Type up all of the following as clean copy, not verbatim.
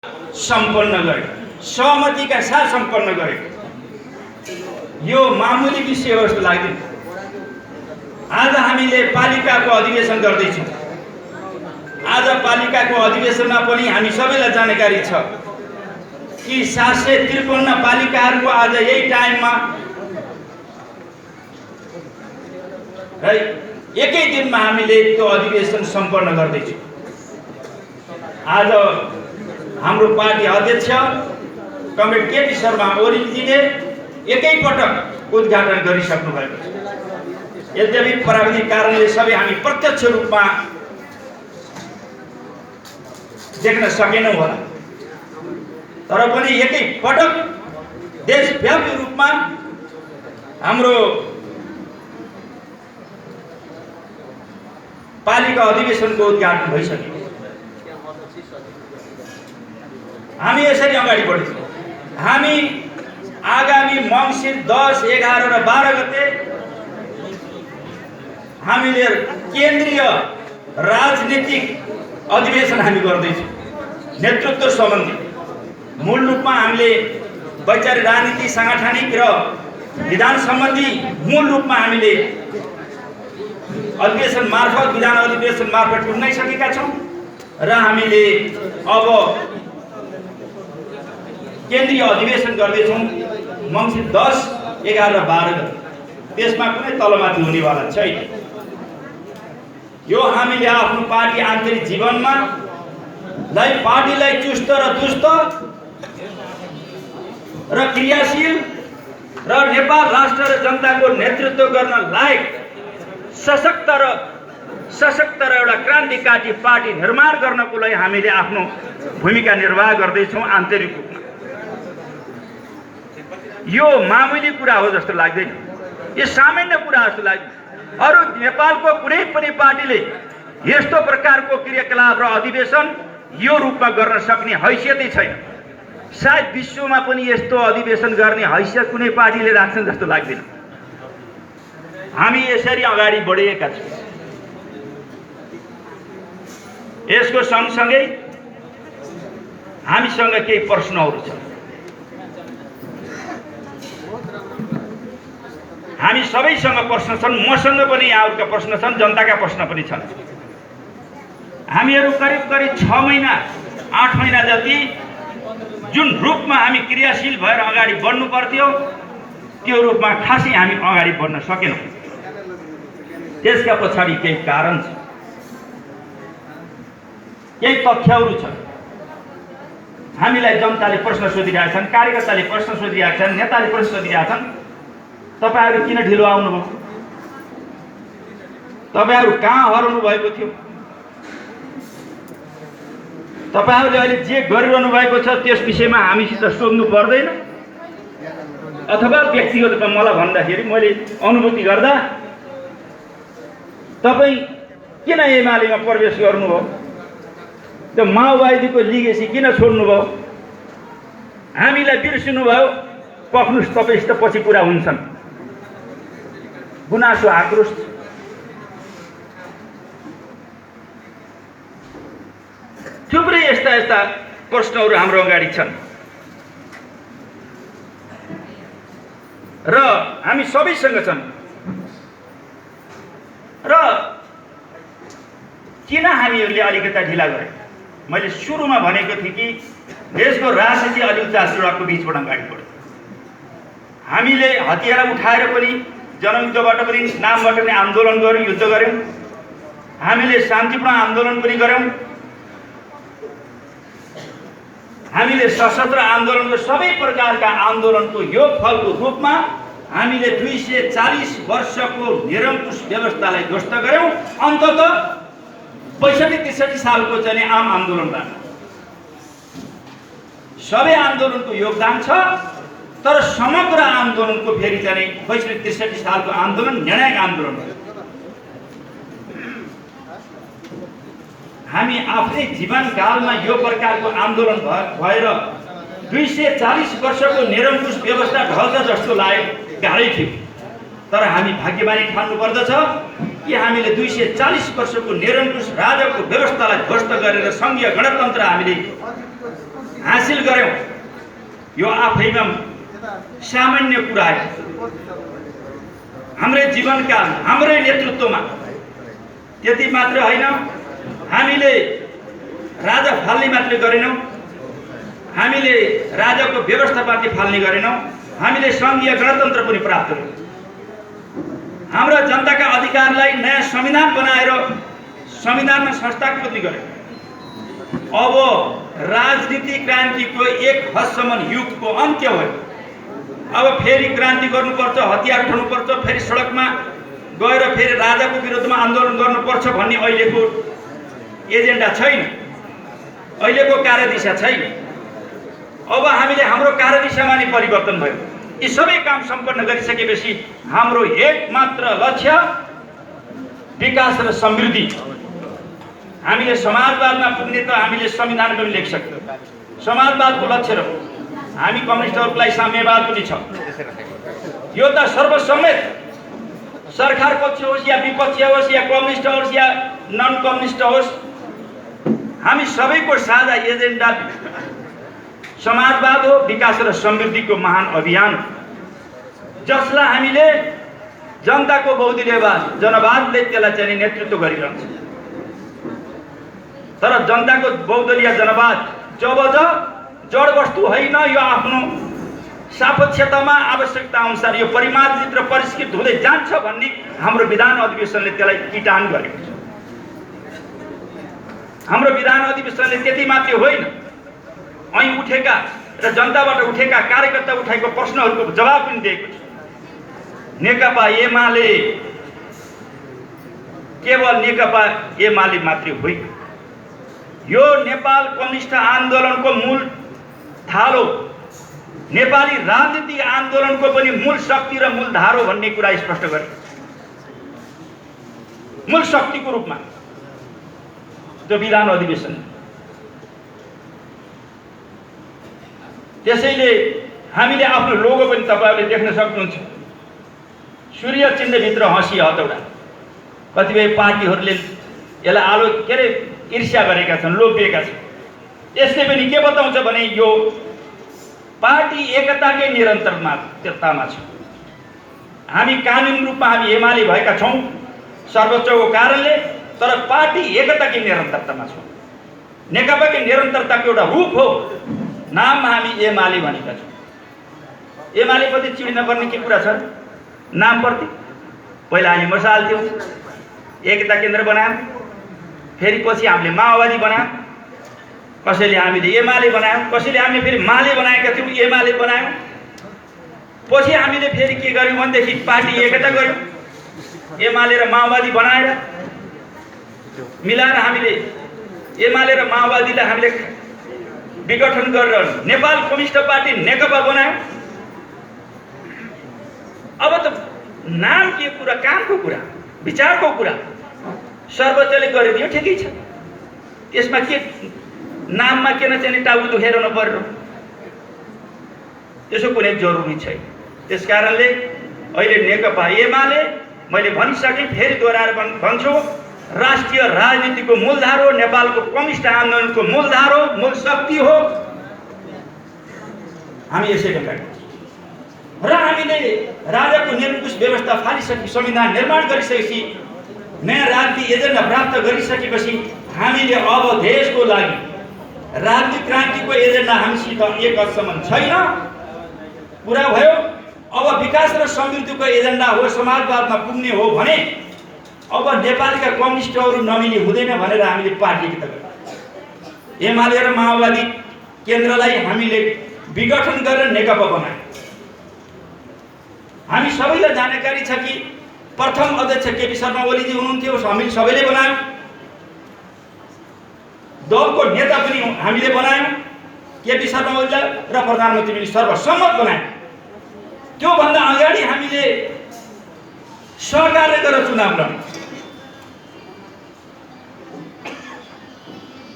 सम्पन्न गरे, सहमतिका साथ सम्पन्न गरे। यो मामुली विषय हो जस्तो लाग्दैन। आज हामीले पालिकाको अधिवेशन गर्दैछौँ। आज पालिकाको अधिवेशनमा पनि हामी सबैलाई जानकारी छ कि 753 पालिकाहरूको आज यही टाइममा है एकै दिनमा हामीले त्यो अधिवेशन सम्पन्न गर्दैछौँ। आज हाम्रो पार्टी अध्यक्ष कमरेड केपी शर्मा ओलीजीले एकैपटक उद्घाटन गरिसक्नु भएको छ। यद्यपि प्राविधिक कारणले सबै हामी प्रत्यक्ष रूपमा देख्न सकेनौँ होला, तर पनि एकैपटक देशव्यापी रूपमा हाम्रो पालिका अधिवेशनको उद्घाटन भइसक्यो। हामी यसरी अगाडि बढ्छौँ। हामी आगामी मङ्सिर 10, 11 र 12 गते हामीले केन्द्रीय राजनीतिक अधिवेशन हामी गर्दैछौँ। नेतृत्व सम्बन्धी मूल रूपमा हामीले वैचारिक राजनीति, सांगठनिक र विधान सम्बन्धी मूल रूपमा हामीले अधिवेशन मार्फत, विधान अधिवेशन मार्फत टुङ्गाइसकेका छौँ र हामीले अब केन्द्रीय अधिवेशन गर्दैछौँ मङ्सिर 10, 11 र 12 गते। त्यसमा कुनै तलमाथि हुनेवाला छैन। यो हामीले आफ्नो पार्टी आन्तरिक जीवनमा पार्टीलाई चुस्त र दुस्त र क्रियाशील र नेपाल राष्ट्र र जनताको नेतृत्व गर्न लायक सशक्त र एउटा क्रान्तिकारी पार्टी निर्माण गर्नको लागि हामीले आफ्नो भूमिका निर्वाह गर्दैछौँ आन्तरिक रूपमा। यो मामुली कुरा हो जस्तो लाग्दैन, यो सामान्य कुरा जस्तो लाग्दैन। अरू नेपालको कुनै पनि पार्टीले यस्तो प्रकारको क्रियाकलाप र अधिवेशन यो रूपमा गर्न सक्ने हैसियतै छैन। सायद विश्वमा पनि यस्तो अधिवेशन गर्ने हैसियत कुनै पार्टीले राख्छन् जस्तो लाग्दैन। हामी यसरी अगाडि बढेका छौँ। यसको सँगसँगै हामीसँग केही प्रश्नहरू छन्। हामी सबैसँग प्रश्न छन्, मसँग पनि यहाँहरूका प्रश्न छन्, जनताका प्रश्न पनि छन्। हामीहरू करिब 6 महिना 8 महिना जति जुन रूपमा हामी क्रियाशील भएर अगाडि बढ्नु पर्थ्यो त्यो रूपमा खासै हामी अगाडि बढ्न सकेनौँ। त्यसका पछाडि केही कारण छ, केही तथ्यहरू छन्। हामीलाई जनताले प्रश्न सोधिरहेका छन्, कार्यकर्ताले प्रश्न सोधिरहेका छन्, नेताले प्रश्न सोधिरहेका छन्, तपाईहरु किन ढिलो आउनुभयो? तपाईहरु कहाँ हराउनु भएको थियो? तपाईहरुले अहिले जे गरिरहनु भएको छ त्यस विषयमा हामीसित सोध्नु पर्दैन? अथवा व्यक्तिगत रूपमा मलाई भन्दाखेरि मैले अनुभूति गर्दा तपाई किन एमालेमा प्रवेश गर्नुभयो? त्यो माओवादीको लिगेसी किन छोड्नुभयो? हामीलाई बिर्सिनु भयो? पक्नुस्, तपाईसित पछि कुरा हुन्छन्। गुनासो आक्रोश थुप्रै यस्ता प्रश्नहरू हाम्रो अगाडि छन् र हामी सबैसँग छन्। र किन हामीहरूले अलिकता ढिला गरे? मैले सुरुमा भनेको थिएँ कि देशको राजनीति अलि उचास सडकको बीचबाट अगाडि बढ्यो। हामीले हतियार उठाएर पनि जनयुद्धबाट पनि नामबाट पनि आन्दोलन गर्यौँ, युद्ध गर्यौँ। हामीले शान्तिपूर्ण आन्दोलन पनि गर्यौँ। हामीले सशस्त्र आन्दोलनको सबै प्रकारका आन्दोलनको यो फलको रूपमा हामीले 240 वर्षको निरङ्कुश व्यवस्थालाई ध्वस्त गर्यौँ। अन्ततः 65-63 सालको चाहिँ आम आन्दोलनबाट सबै आन्दोलनको योगदान छ, तर समग्र आन्दोलनको फेरि चाहिँ 65-63 सालको आन्दोलन निर्णायक आन्दोलन हो। हामी आफ्नै जीवनकालमा यो प्रकारको आन्दोलन भएर 240 वर्षको निरङ्कुश व्यवस्था ढल्छ जस्तो लाग्यो, गाह्रै थियो। तर हामी भाग्यमानी ठान्नु पर्दछ कि हामीले 240 वर्षको निरङ्कुश राजको व्यवस्थालाई ध्वस्त गरेर सङ्घीय गणतन्त्र हामीले हासिल गर्यौं यो आफैमा सामान्य कुरा हो। हाम्रै जीवनकाल हाम्रै नेतृत्वमा त्यति मात्र होइन, हामीले राजा फाल्ने मात्र गरेनौं, हामीले राजाको व्यवस्थापाति फाल्ने गरेनौं, हामीले संघीय गणतन्त्र पनि प्राप्त गर्यौं। हाम्रा जनताका अधिकारलाई नयाँ संविधान बनाएर संविधानमा संस्थागत गर्यौं। अब राजनीतिक क्रान्तिको एक हदसम्म युगको अन्त्य भयो। अब फेरि क्रान्ति गर्नुपर्छ, हतियार उठाउनुपर्छ, फेरि सडकमा गएर फेरि राजाको विरुद्धमा आन्दोलन गर्नुपर्छ भन्ने अहिलेको एजेन्डा छैन, अहिलेको कार्यदिशा छैन। अब हामीले हाम्रो कार्यदिशामा नै परिवर्तन भयो। यी सबै काम सम्पन्न गरिसकेपछि हाम्रो एकमात्र लक्ष्य विकास र समृद्धि। हामीले समाजवादमा पुग्ने त हामीले संविधान पनि लेख सक्छौँ, समाजवादको लक्ष्य र हामी कम्युनिस्टहरूलाई साम्यवाद पनि छ। यो त सर्वसम्मत सरकार पक्ष होस् या विपक्ष होस् या कम्युनिस्ट होस् या नन कम्युनिस्ट होस्, हामी सबैको साझा एजेन्डा समाजवाद हो, विकास र समृद्धिको महान अभियान हो, जसलाई हामीले जनताको बहुदलीयवाद जनवादले त्यसलाई चाहिँ नेतृत्व गरिरहन्छ। तर जनताको बहुदलीय जनवाद जब जड वस्तु होइन, यो आफ्नो सापेक्षतामा आवश्यकता अनुसार यो परिमार्जित र परिष्कृत हुँदै जान्छ भन्ने हाम्रो विधान अधिवेशनले त्यसलाई किटान गरेको छ। हाम्रो विधान अधिवेशनले त्यति मात्रै होइन, અહીં उठेका र जनताबाट उठेका कार्यकर्ता उठाएको प्रश्नहरूको जवाब पनि दिएको छ। नेकपा एमाले केवल नेकपा एमाले मात्रै होइन, यो नेपाल कम्युनिस्ट आन्दोलनको मूल थालो, नेपाली राजनीतिक आन्दोलनको पनि मूल शक्ति र मूल धारो भन्ने कुरा स्पष्ट गरे। मूल शक्तिको रूपमा त्यो विधान अधिवेशन। त्यसैले हामीले आफ्नो लोगो पनि तपाईहरुले देख्न सक्नुहुन्छ। सूर्य चिन्हभित्र हँसी हतौडा। कतिपय पार्टीहरूले यसलाई आलो के अरे ईर्ष्या गरेका छन्, लोभिएका छन्। यसले पनि के बताउँछ भने यो पार्टी एकताकै निरन्तरतामा छ। हामी कानुनी रूपमा हामी एमाले भएका छौं सर्वोच्चको कारणले, तर पार्टी एकताकै निरन्तरतामा छ। नेकपाकै निरन्तरताको एउटा रूप हो, नाममा हामी एमाले भनेका छौं। एमालेप्रति चिडिन पर्ने के कुरा छ? नामप्रति। पहिला हामी मसाल थियौं, एकता केन्द्र बनायौं, फेरि पछि हामीले माओवादी बनायौं, कसैले हामीले एमाले बनायौं, कसैले हामीले फेरि माले बनाएका थियौं, एमाले बनायौं। पछि हामीले फेरि के गर्यौं भनेदेखि पार्टी एकता गर्यौं, एमाले र माओवादी बनाएर मिलाएर हामीले एमाले र माओवादीलाई हामीले विघटन गरेर नेपाल कम्युनिस्ट पार्टी नेकपा बनायौं। अब त नाम के कुरा, कामको कुरा, विचारको कुरा सर्वोच्चले गरिदियो, ठिकै छ। त्यसमा के नाममा किन चाहिँ टाउको दुखेर नपर्यो? त्यसो कुनै जरुरी छैन। त्यसकारणले अहिले नेकपा एमाले मैले भनिसकेँ, फेरि दोहोऱ्याएर भन्छु, राष्ट्रिय राजनीतिको मूलधार हो, नेपालको कम्युनिस्ट आन्दोलनको मूलधार हो, मूल शक्ति हो। हामी यसैले गर्छौँ र हामीले राजाको निरङ्कुश व्यवस्था फालिसके, संविधान निर्माण गरिसकेपछि, नयाँ राजनीतिक एजेन्डा प्राप्त गरिसकेपछि हामीले अब देशको लागि राजनीतिक क्रान्तिको एजेन्डा हामीसित एक हदसम्म छैन, पुरा भयो। अब विकास र समृद्धिको एजेन्डा हो, समाजवादमा पुग्ने हो भने अब नेपालका कम्युनिस्टहरू नमिली हुँदैन भनेर हामीले पार्टी एकता गर्यौं। एमाले र माओवादी केन्द्रलाई हामीले विघटन गरेर नेकपा बनायौं। हामी सबैलाई जानकारी छ कि प्रथम अध्यक्ष केपी शर्मा ओलीजी हुनुहुन्थ्यो, हामीले सबैले बनायौं। दलको नेता पनि हामीले बनायौं, केपी शर्मा ओलीलाई र प्रधानमन्त्री पनि सर्वसम्मत बनायौं। त्यो भन्दा अगाडि हामीले सहकार्य गरेर चुनाव लड्यौं।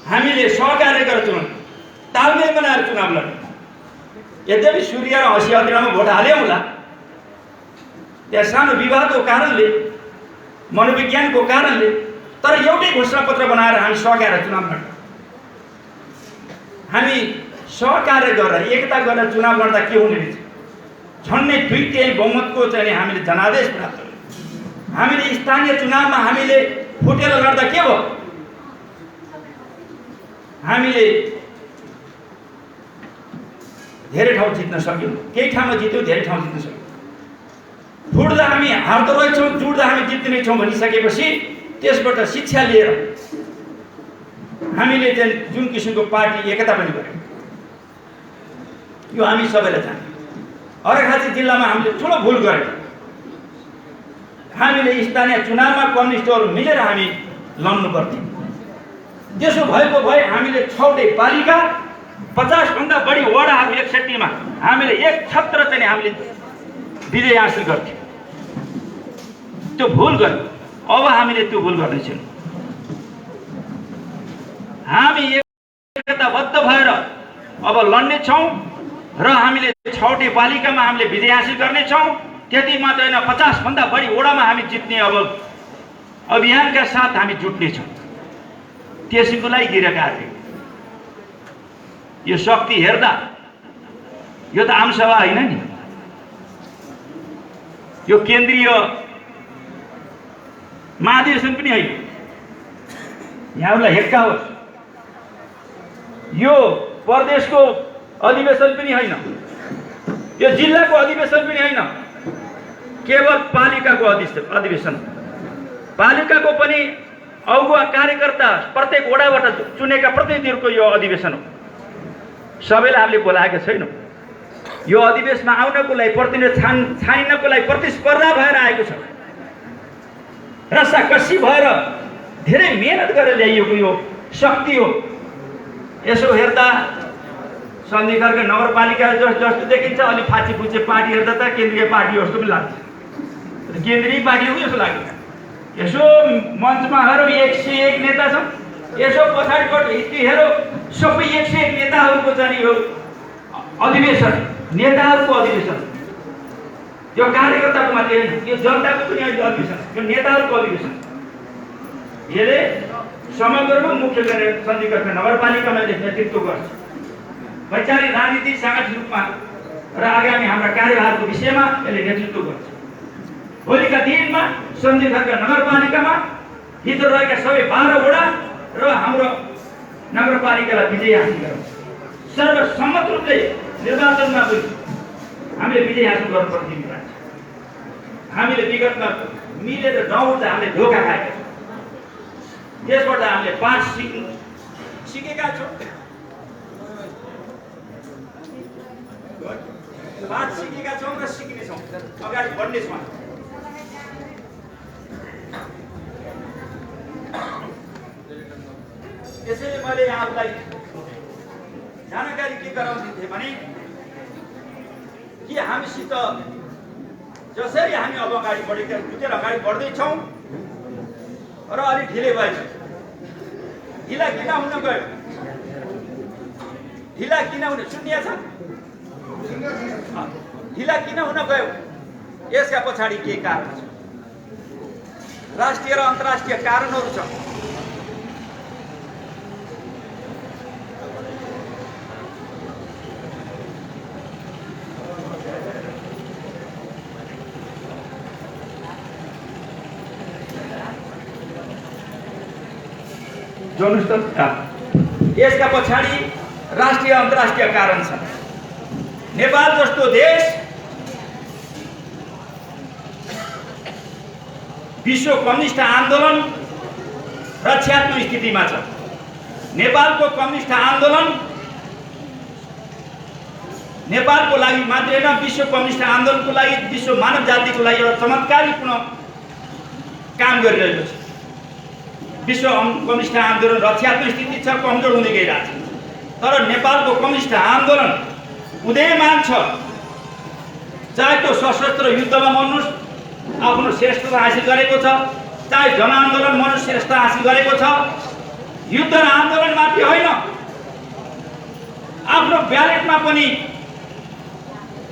हामीले सहकार्य गरेर चुनाव, तालमेल बनाएर चुनाव लड्यौं। यद्यपि सूर्य र हँसी हतौडामा भोट हाल्यौं होला, त्यहाँ सानो विवादको कारणले, मनोविज्ञानको कारणले, तर एउटै घोषणापत्र बनाएर हामी सहकार्य चुनाव लड्यौं। हामी सहकार्य गरेर एकता गरेर चुनाव लड्दा के हुने रहेछ? झन्डै 2/3 बहुमतको चाहिँ हामीले जनादेश प्राप्त गर्यौँ। हामीले स्थानीय चुनावमा हामीले फुटेर लड्दा के भयो? हामीले धेरै ठाउँ जित्न सक्यौँ, केही ठाउँमा जित्यौँ, धेरै ठाउँ जित्न सक्यौँ। फुट्दा हामी हार्दो रहेछौँ, जुट्दा हामी जित्ने छौँ भनिसकेपछि त्यसबाट शिक्षा लिएर हामीले चाहिँ जुन किसिमको पार्टी एकता पनि गर्यौँ, यो हामी सबैलाई जाने। अर्घाखाँची जिल्लामा हामीले ठुलो भुल गर्यौँ। हामीले स्थानीय चुनावमा कम्युनिस्टहरू मिलेर हामी लड्नु पर्थ्यो। त्यसो भएको भए हामीले 6वटै पालिका 50 भन्दा बढी वडाहरू 61 मा हामीले एक छत्र चाहिँ हामीले विजय हासिल गर्थ्यौँ। त्यो भुल गर्यौँ। अब हामीले त्यो भुल गर्ने छैनौँ। हामी एकताबद्ध भएर अब लड्ने छौँ र हामीले 6वटै पालिकामा हामीले विजय हासिल गर्ने छौँ। त्यति मात्र होइन, 50 भन्दा बढी वडामा हामी जित्ने अब अभियानका साथ हामी जुट्ने छौँ। त्यसैको लागि गिरेका थियौँ। यो शक्ति हेर्दा यो त आमसभा होइन नि, यो केन्द्रीय महाधिवेशन पनि होइन। यहाँहरूलाई हेक्का होस्, यो प्रदेशको अधिवेशन पनि होइन, यो जिल्लाको अधिवेशन पनि होइन, केवल पालिकाको अधिवेशन। पालिकाको पनि अगुवा कार्यकर्ता प्रत्येक वडाबाट चुनेका प्रतिनिधिहरूको यो अधिवेशन हो। सबैलाई हामीले बोलाएका छैनौँ। यो अधिवेशनमा आउनको लागि प्रतिनिधि छानिनको लागि प्रतिस्पर्धा भएर आएको छ। रस्साकसी भएर धेरै मेहनत गरेर ल्याइएको यो शक्ति हो। यसो हेर्दा सन्धि खर्क नगरपालिका जस्तो देखिन्छ, अलि फाँची फुच्चे पार्टी हेर्दा त केन्द्रीय पार्टी जस्तो पनि लाग्छ। केन्द्रीय पार्टी हो जस्तो लाग्छ। यसो मञ्चमा हेरौँ 101 नेता छन्, यसो पछाडिबाट हिस्ट्री हेरौँ सबै 101 नेताहरूको चाहिँ यो अधिवेशन, नेताहरूको अधिवेशन। यो कार्यकर्ताको मात्रै होइन, यो जनताको पनि अधिवेशन, यो नेताहरूको अधिवेशन। यसले समग्रमा मुख्य गरेर सन्धिकर्क नगरपालिकामा नेतृत्व गर्छ। वैचारिक राजनीतिक सामाजिक रूपमा र आगामी हाम्रा कार्यभारको विषयमा यसले नेतृत्व गर्छ। भोलिका दिनमा सन्धिकर्क नगरपालिकामा हिजो रहेका सबै 12 वडा र हाम्रो नगरपालिकालाई विजय हासिल गरौँ। सर्वसम्मत रूपले निर्वाचनमा पनि हामीले विजय हासिल गर्नुपर्ने कुरा छ। हामीले विगतमा मिलेर नहुँदा हामीले धोका खाएका छौँ। त्यसबाट हामीले पाठ सिकेका छौँ। पाठ सिकेका छौँ र सिक्नेछौँ, अगाडि बढ्नेछौँ। त्यसैले मैले यहाँलाई जानकारी के गराउँदै थिएँ भने कि हामीसित जसरी हामी अब अगाडि बढेका जुटेर अगाडि बढ्दैछौँ र अलिक ढिलै भएछ। ढिला किन हुन गयो? ढिला किन हुन सुनिया छ? ढिला किन हुन गयो? यसका पछाडि के कारण छ? राष्ट्रिय र अन्तर्राष्ट्रिय कारणहरू छ। यसका पछाडि राष्ट्रिय अन्तर्राष्ट्रिय कारण छ। नेपाल जस्तो देश विश्व कम्युनिस्ट आन्दोलन रक्षात्मक स्थितिमा छ। नेपालको कम्युनिस्ट आन्दोलन नेपालको लागि मात्रै होइन, विश्व कम्युनिस्ट आन्दोलनको लागि, विश्व मानव जातिको लागि एउटा चमत्कारीपूर्ण काम गरिरहेको छ। विश्व कम्युनिस्ट आन्दोलन रक्षात्मक स्थिति छ, कमजोर हुँदै गइरहेको छ। तर नेपालको कम्युनिस्ट आन्दोलन उदयमान छ। चाहे त्यो सशस्त्र युद्धमा मर्नुहोस्, आफ्नो श्रेष्ठता हासिल गरेको छ, चाहे जनआन्दोलन मर्नुहोस्, श्रेष्ठता हासिल गरेको छ। युद्ध र आन्दोलन मात्रै होइन, आफ्नो ब्यालेटमा पनि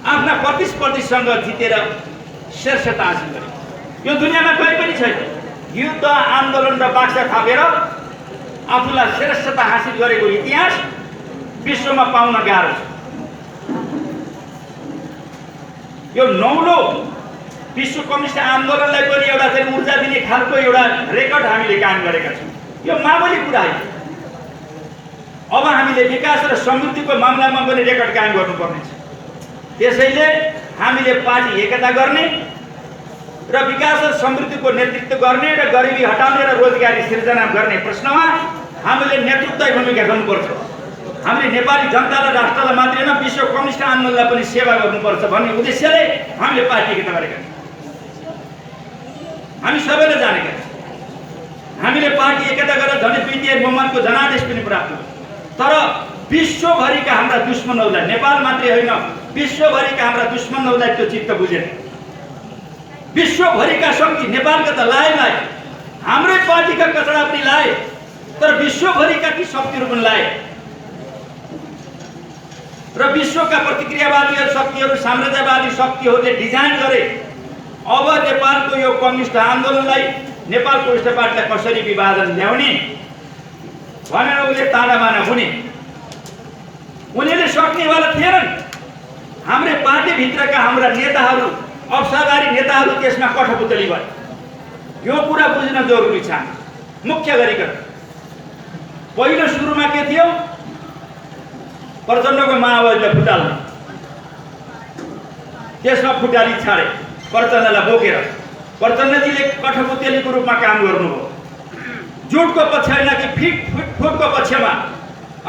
आफ्ना प्रतिस्पर्धीसँग जितेर श्रेष्ठता हासिल गरे। यो दुनियाँमा कहीँ पनि छैन। युद्ध आन्दोलन र बाक्सा थापेर आफूलाई श्रेष्ठता हासिल गरेको इतिहास विश्वमा पाउन गाह्रो छ। यो नौलो विश्व कम्युनिस्ट आन्दोलनलाई पनि एउटा चाहिँ ऊर्जा दिने खालको एउटा रेकर्ड हामीले कायम गरेका छौँ। यो मामूली कुरा होइन। अब हामीले विकास र समृद्धिको मामलामा पनि रेकर्ड कायम गर्नुपर्ने छ। त्यसैले हामीले पार्टी एकता गर्ने र विकास र समृद्धिको नेतृत्व गर्ने र गरिबी हटाउने र रोजगारी सिर्जना गर्ने प्रश्नमा हामीले नेतृत्व भूमिका गर्नुपर्छ। हामीले नेपाली जनता र राष्ट्रलाई मात्रै होइन विश्व कम्युनिस्ट आन्दोलनलाई पनि सेवा गर्नुपर्छ भन्ने उद्देश्यले हामीले पार्टी एकता गरेका छौँ। हामी सबैले जानेका छौँ हामीले पार्टी एकता गरेर जनप्रिय बहुमतको जनादेश पनि प्राप्त गर्यो। तर विश्वभरिका हाम्रा दुश्मनहरूलाई, नेपाल मात्रै होइन विश्वभरिका हाम्रा दुश्मनहरूलाई त्यो चित्त बुझेन। विश्वभरिका शक्ति नेपालका त लाए, हाम्रै पार्टीका कचडा पनि लाए, तर विश्वभरिका ती शक्तिहरू पनि लाए र विश्वका प्रतिक्रियावादी शक्तिहरू, साम्राज्यवादी शक्तिहरूले डिजाइन गरे अब नेपालको यो कम्युनिस्ट आन्दोलनलाई, नेपाल कम्युनिस्ट पार्टीलाई कसरी विभाजन ल्याउने भनेर उसले तानाबाना हुने। उनीहरूले सक्नेवाला थिएनन्। हाम्रै पार्टीभित्रका हाम्रा नेताहरू, अवसरकारी नेताहरू त्यसमा कठपुतली भए। यो कुरा बुझ्न जरुरी छ। मुख्य गरिकन पहिलो सुरुमा के थियो? प्रचण्डको माओवादीलाई फुटाल्ने, त्यसमा फुटाली छाडे प्रचण्डलाई बोकेर। प्रचण्डजीले कठपुतलीको रूपमा काम गर्नुभयो। जुटको पक्ष होइन कि फुटको पक्षमा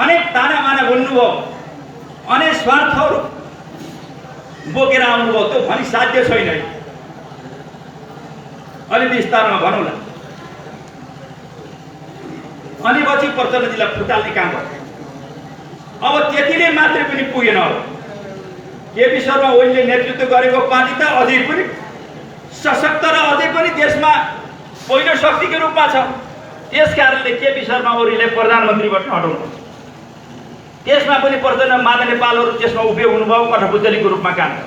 अनेक तानाबाना बोल्नुभयो, अनेक स्वार्थहरू बोकेर आउनुभयो। त्यो भनी साध्य छैन। अलि विस्तारमा भनौँला। अनि पछि प्रचण्डजीलाई फुटाल्ने काम गर्यो। अब त्यतिले मात्रै पनि पुगेन। केपी शर्मा ओलीले नेतृत्व गरेको पार्टी त अझै पनि सशक्त र अझै पनि देशमा पहिलो शक्तिको रूपमा छ। त्यस कारणले केपी शर्मा ओलीले प्रधानमन्त्रीबाट हटाउनु। त्यसमा पनि प्रचण्ड माधव नेपालहरू त्यसमा उपयोग हुनुभयो। कठपुतलीको रूपमा काम गर्नु,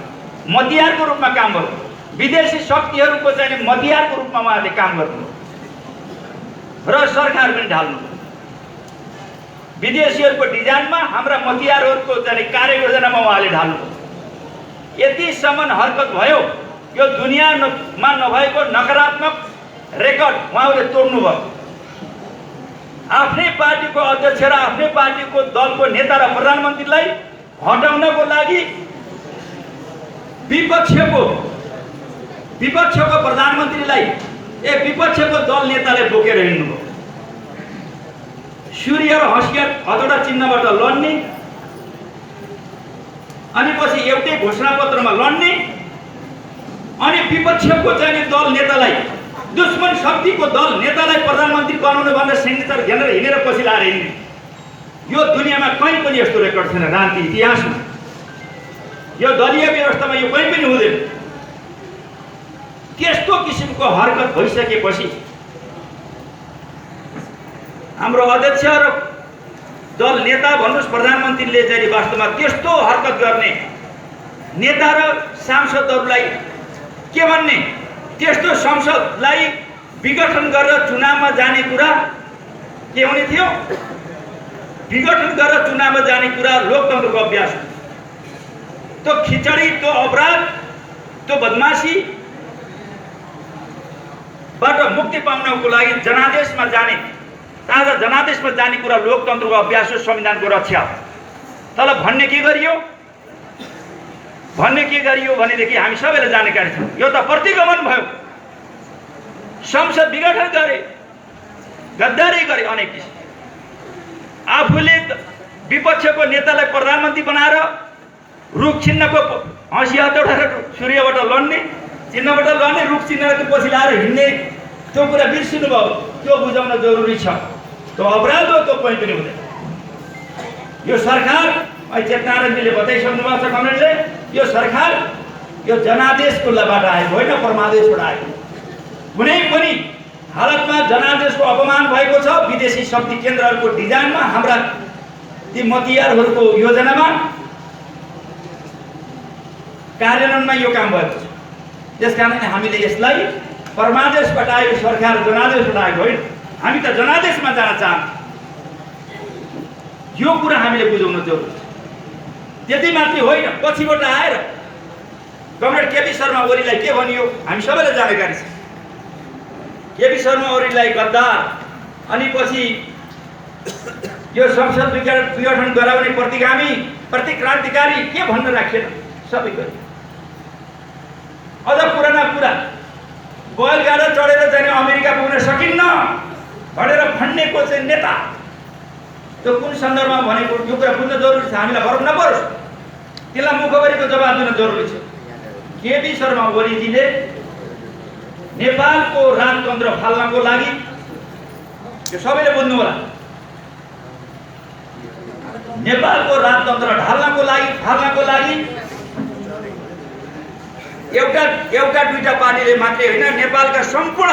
मतियारको रूपमा काम गर्नु, विदेशी शक्तिहरूको चाहिँ मतियारको रूपमा उहाँहरूले काम गर्नु र सरकार पनि ढाल्नु। विदेशीहरूको डिजाइनमा हाम्रा मतियारहरूको चाहिँ कार्ययोजनामा उहाँले ढाल्नु। यतिसम्म हरकत भयो। यो दुनियाँमा नभएको नकारात्मक रेकर्ड उहाँले तोड्नु भयो। आफ्नै पार्टीको अध्यक्ष र आफ्नै पार्टीको दलको नेता र प्रधानमन्त्रीलाई हटाउनको लागि विपक्षको प्रधानमन्त्रीलाई विपक्षको दल नेताले बोकेर हिँड्नुभयो। सूर्य र हँसिया हतौडा चिन्हबाट लड्ने, अनि पछि एउटै घोषणापत्रमा लड्ने, अनि विपक्षको चाहिँ दल नेतालाई, दुश्मन शक्तिको दल नेतालाई प्रधानमन्त्री बनाउनु भनेर सिग्नेचर घेरेर हिँडेर पछि लाएर हिँड्ने। यो दुनियाँमा कहीँ पनि यस्तो रेकर्ड छैन राजनीति इतिहासमा। यो दलीय व्यवस्थामा यो कहीँ पनि हुँदैन। त्यस्तो किसिमको हरकत भइसकेपछि हाम्रो अध्यक्ष र दल नेता भन्नुहोस् प्रधानमन्त्रीले चाहिँ वास्तवमा त्यस्तो हरकत गर्ने नेता र सांसदहरूलाई के भन्ने? त्यस्तो संसदलाई विघटन गरेर चुनावमा जाने कुरा के हुने थियो? विघटन गरेर चुनावमा जाने कुरा लोकतन्त्रको अभ्यास हो। त्यो खिचडी, त्यो अपराध, त्यो बदमाशीबाट मुक्ति पाउनको लागि जनादेशमा जाने, ताजा जनादेशमा जाने कुरा लोकतन्त्रको अभ्यास हो, संविधानको रक्षा हो। तर भन्ने के गरियो भनेदेखि हामी सबैले जानकारी छ। यो त प्रतिगमन भयो। संसद विघटन गरे, गद्दारी गरे अनेक किसिम। आफूले विपक्षको नेतालाई प्रधानमन्त्री बनाएर रुख चिन्हको हँसिया हतौडा र सूर्यबाट लड्ने, चिन्हबाट लड्ने, रुख चिन्हको पछि लाएर हिँड्ने, त्यो कुरा बिर्सिनु भयो। त्यो बुझाउन जरुरी छ। त्यो अपराध हो, त्यो कहीँ पनि हुँदैन। यो सरकार चेतनारायणजीले बताइसक्नु भएको छ कमरेडले, यो सरकार यो जनादेशको बाट आएको होइन, परमादेशबाट आएको। कुनै पनि हालतमा जनादेशको अपमान भएको छ। विदेशी शक्ति केन्द्रहरूको डिजाइनमा, हाम्रा ती मतियारहरूको योजनामा, कार्यान्वयनमा यो काम भएको छ। त्यसकारण हामीले यसलाई परमादेशबाट आएको सरकार जनादेशबाट आएको होइन। हामी त जनादेशमा जान चाहन्छौँ। यो कुरा हामीले बुझाउन जरुरी छ। त्यति मात्रै होइन, पछिबाट आएर कमरेड केपी शर्मा ओलीलाई के भनियो हामी सबैलाई जानकारी छ। केपी शर्मा ओलीलाई गद्दार, अनि पछि यो संसद विघटन गराउने प्रतिगामी, प्रतिक्रान्तिकारी के भन्न राखेन, सबै गरे। अझ पुराना कुरा, बैलगाडा चढेर जाने अमेरिका पुग्न सकिन्न भनेर भन्नेको चाहिँ नेता, त्यो कुन सन्दर्भमा भनेको यो कुरा बुझ्न जरुरी छ। हामीलाई फरक नपरोस्, त्यसलाई मुखभरिको जवाब दिन जरुरी छ। केपी शर्मा ओलीजीले नेपालको राजतन्त्र फाल्नको लागि, यो सबैले बुझ्नु होला, नेपालको राजतन्त्र ढाल्नको लागि, फाल्नको लागि एउटा दुईटा पार्टीले मात्रै होइन, नेपालका सम्पूर्ण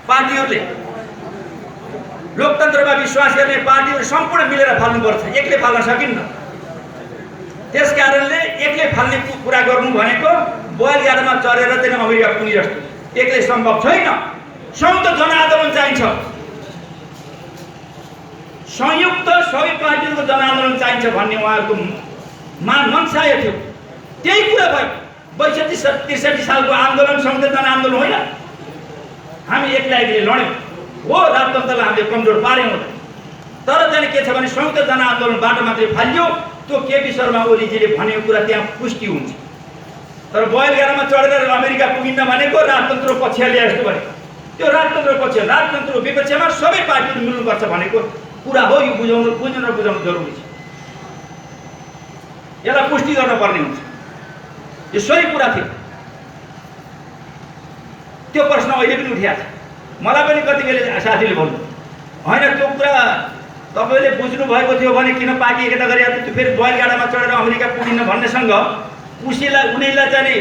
पार्टीहरूले, लोकतन्त्रमा विश्वास गर्ने पार्टीहरू सम्पूर्ण मिलेर फाल्नुपर्छ, एक्लै फाल्न सकिन्न। त्यसकारणले एक्लै फाल्ने कुरा गर्नु भनेको बैलगाडामा चढेर चाहिँ अमेरिका पुग्ने जस्तो, एक्लै सम्भव छैन। संयुक्त जनआन्दोलन चाहिन्छ, संयुक्त सबै पार्टीहरूको जनआन्दोलन चाहिन्छ भन्ने उहाँहरूको मनसाय थियो। त्यही कुरा भयो। 62-63 सालको आन्दोलन संयुक्त जनआन्दोलन होइन, हामी एक्लै लड्यौँ हो, राजतन्त्रलाई हामीले कमजोर पार्यौँ। तर चाहिँ के छ भने संयुक्त जनआन्दोलनबाट मात्रै फालियो। त्यो केपी शर्मा ओलीजीले भनेको कुरा त्यहाँ पुष्टि हुन्छ। तर बैलगाडामा चढेर अमेरिका पुगिन्न भनेको राजतन्त्र पक्षले जस्तो भने, त्यो राजतन्त्र पक्ष, राजतन्त्रको विपक्षमा सबै पार्टीहरू मिल्नुपर्छ भनेको कुरा हो। यो बुझ्न र बुझाउनु जरुरी छ। यसलाई पुष्टि गर्न पर्ने हुन्छ। यो सही कुरा थियो। त्यो प्रश्न अहिले पनि उठिएको छ। मलाई पनि कति बेला साथीले भन्नु, होइन त्यो कुरा तपाईँले बुझ्नु भएको थियो भने किन पार्टी एकता गरे, त्यो फेरि बैलगाडामा चढेर अमेरिका पुगिन्न भन्नेसँग उनीलाई चाहिँ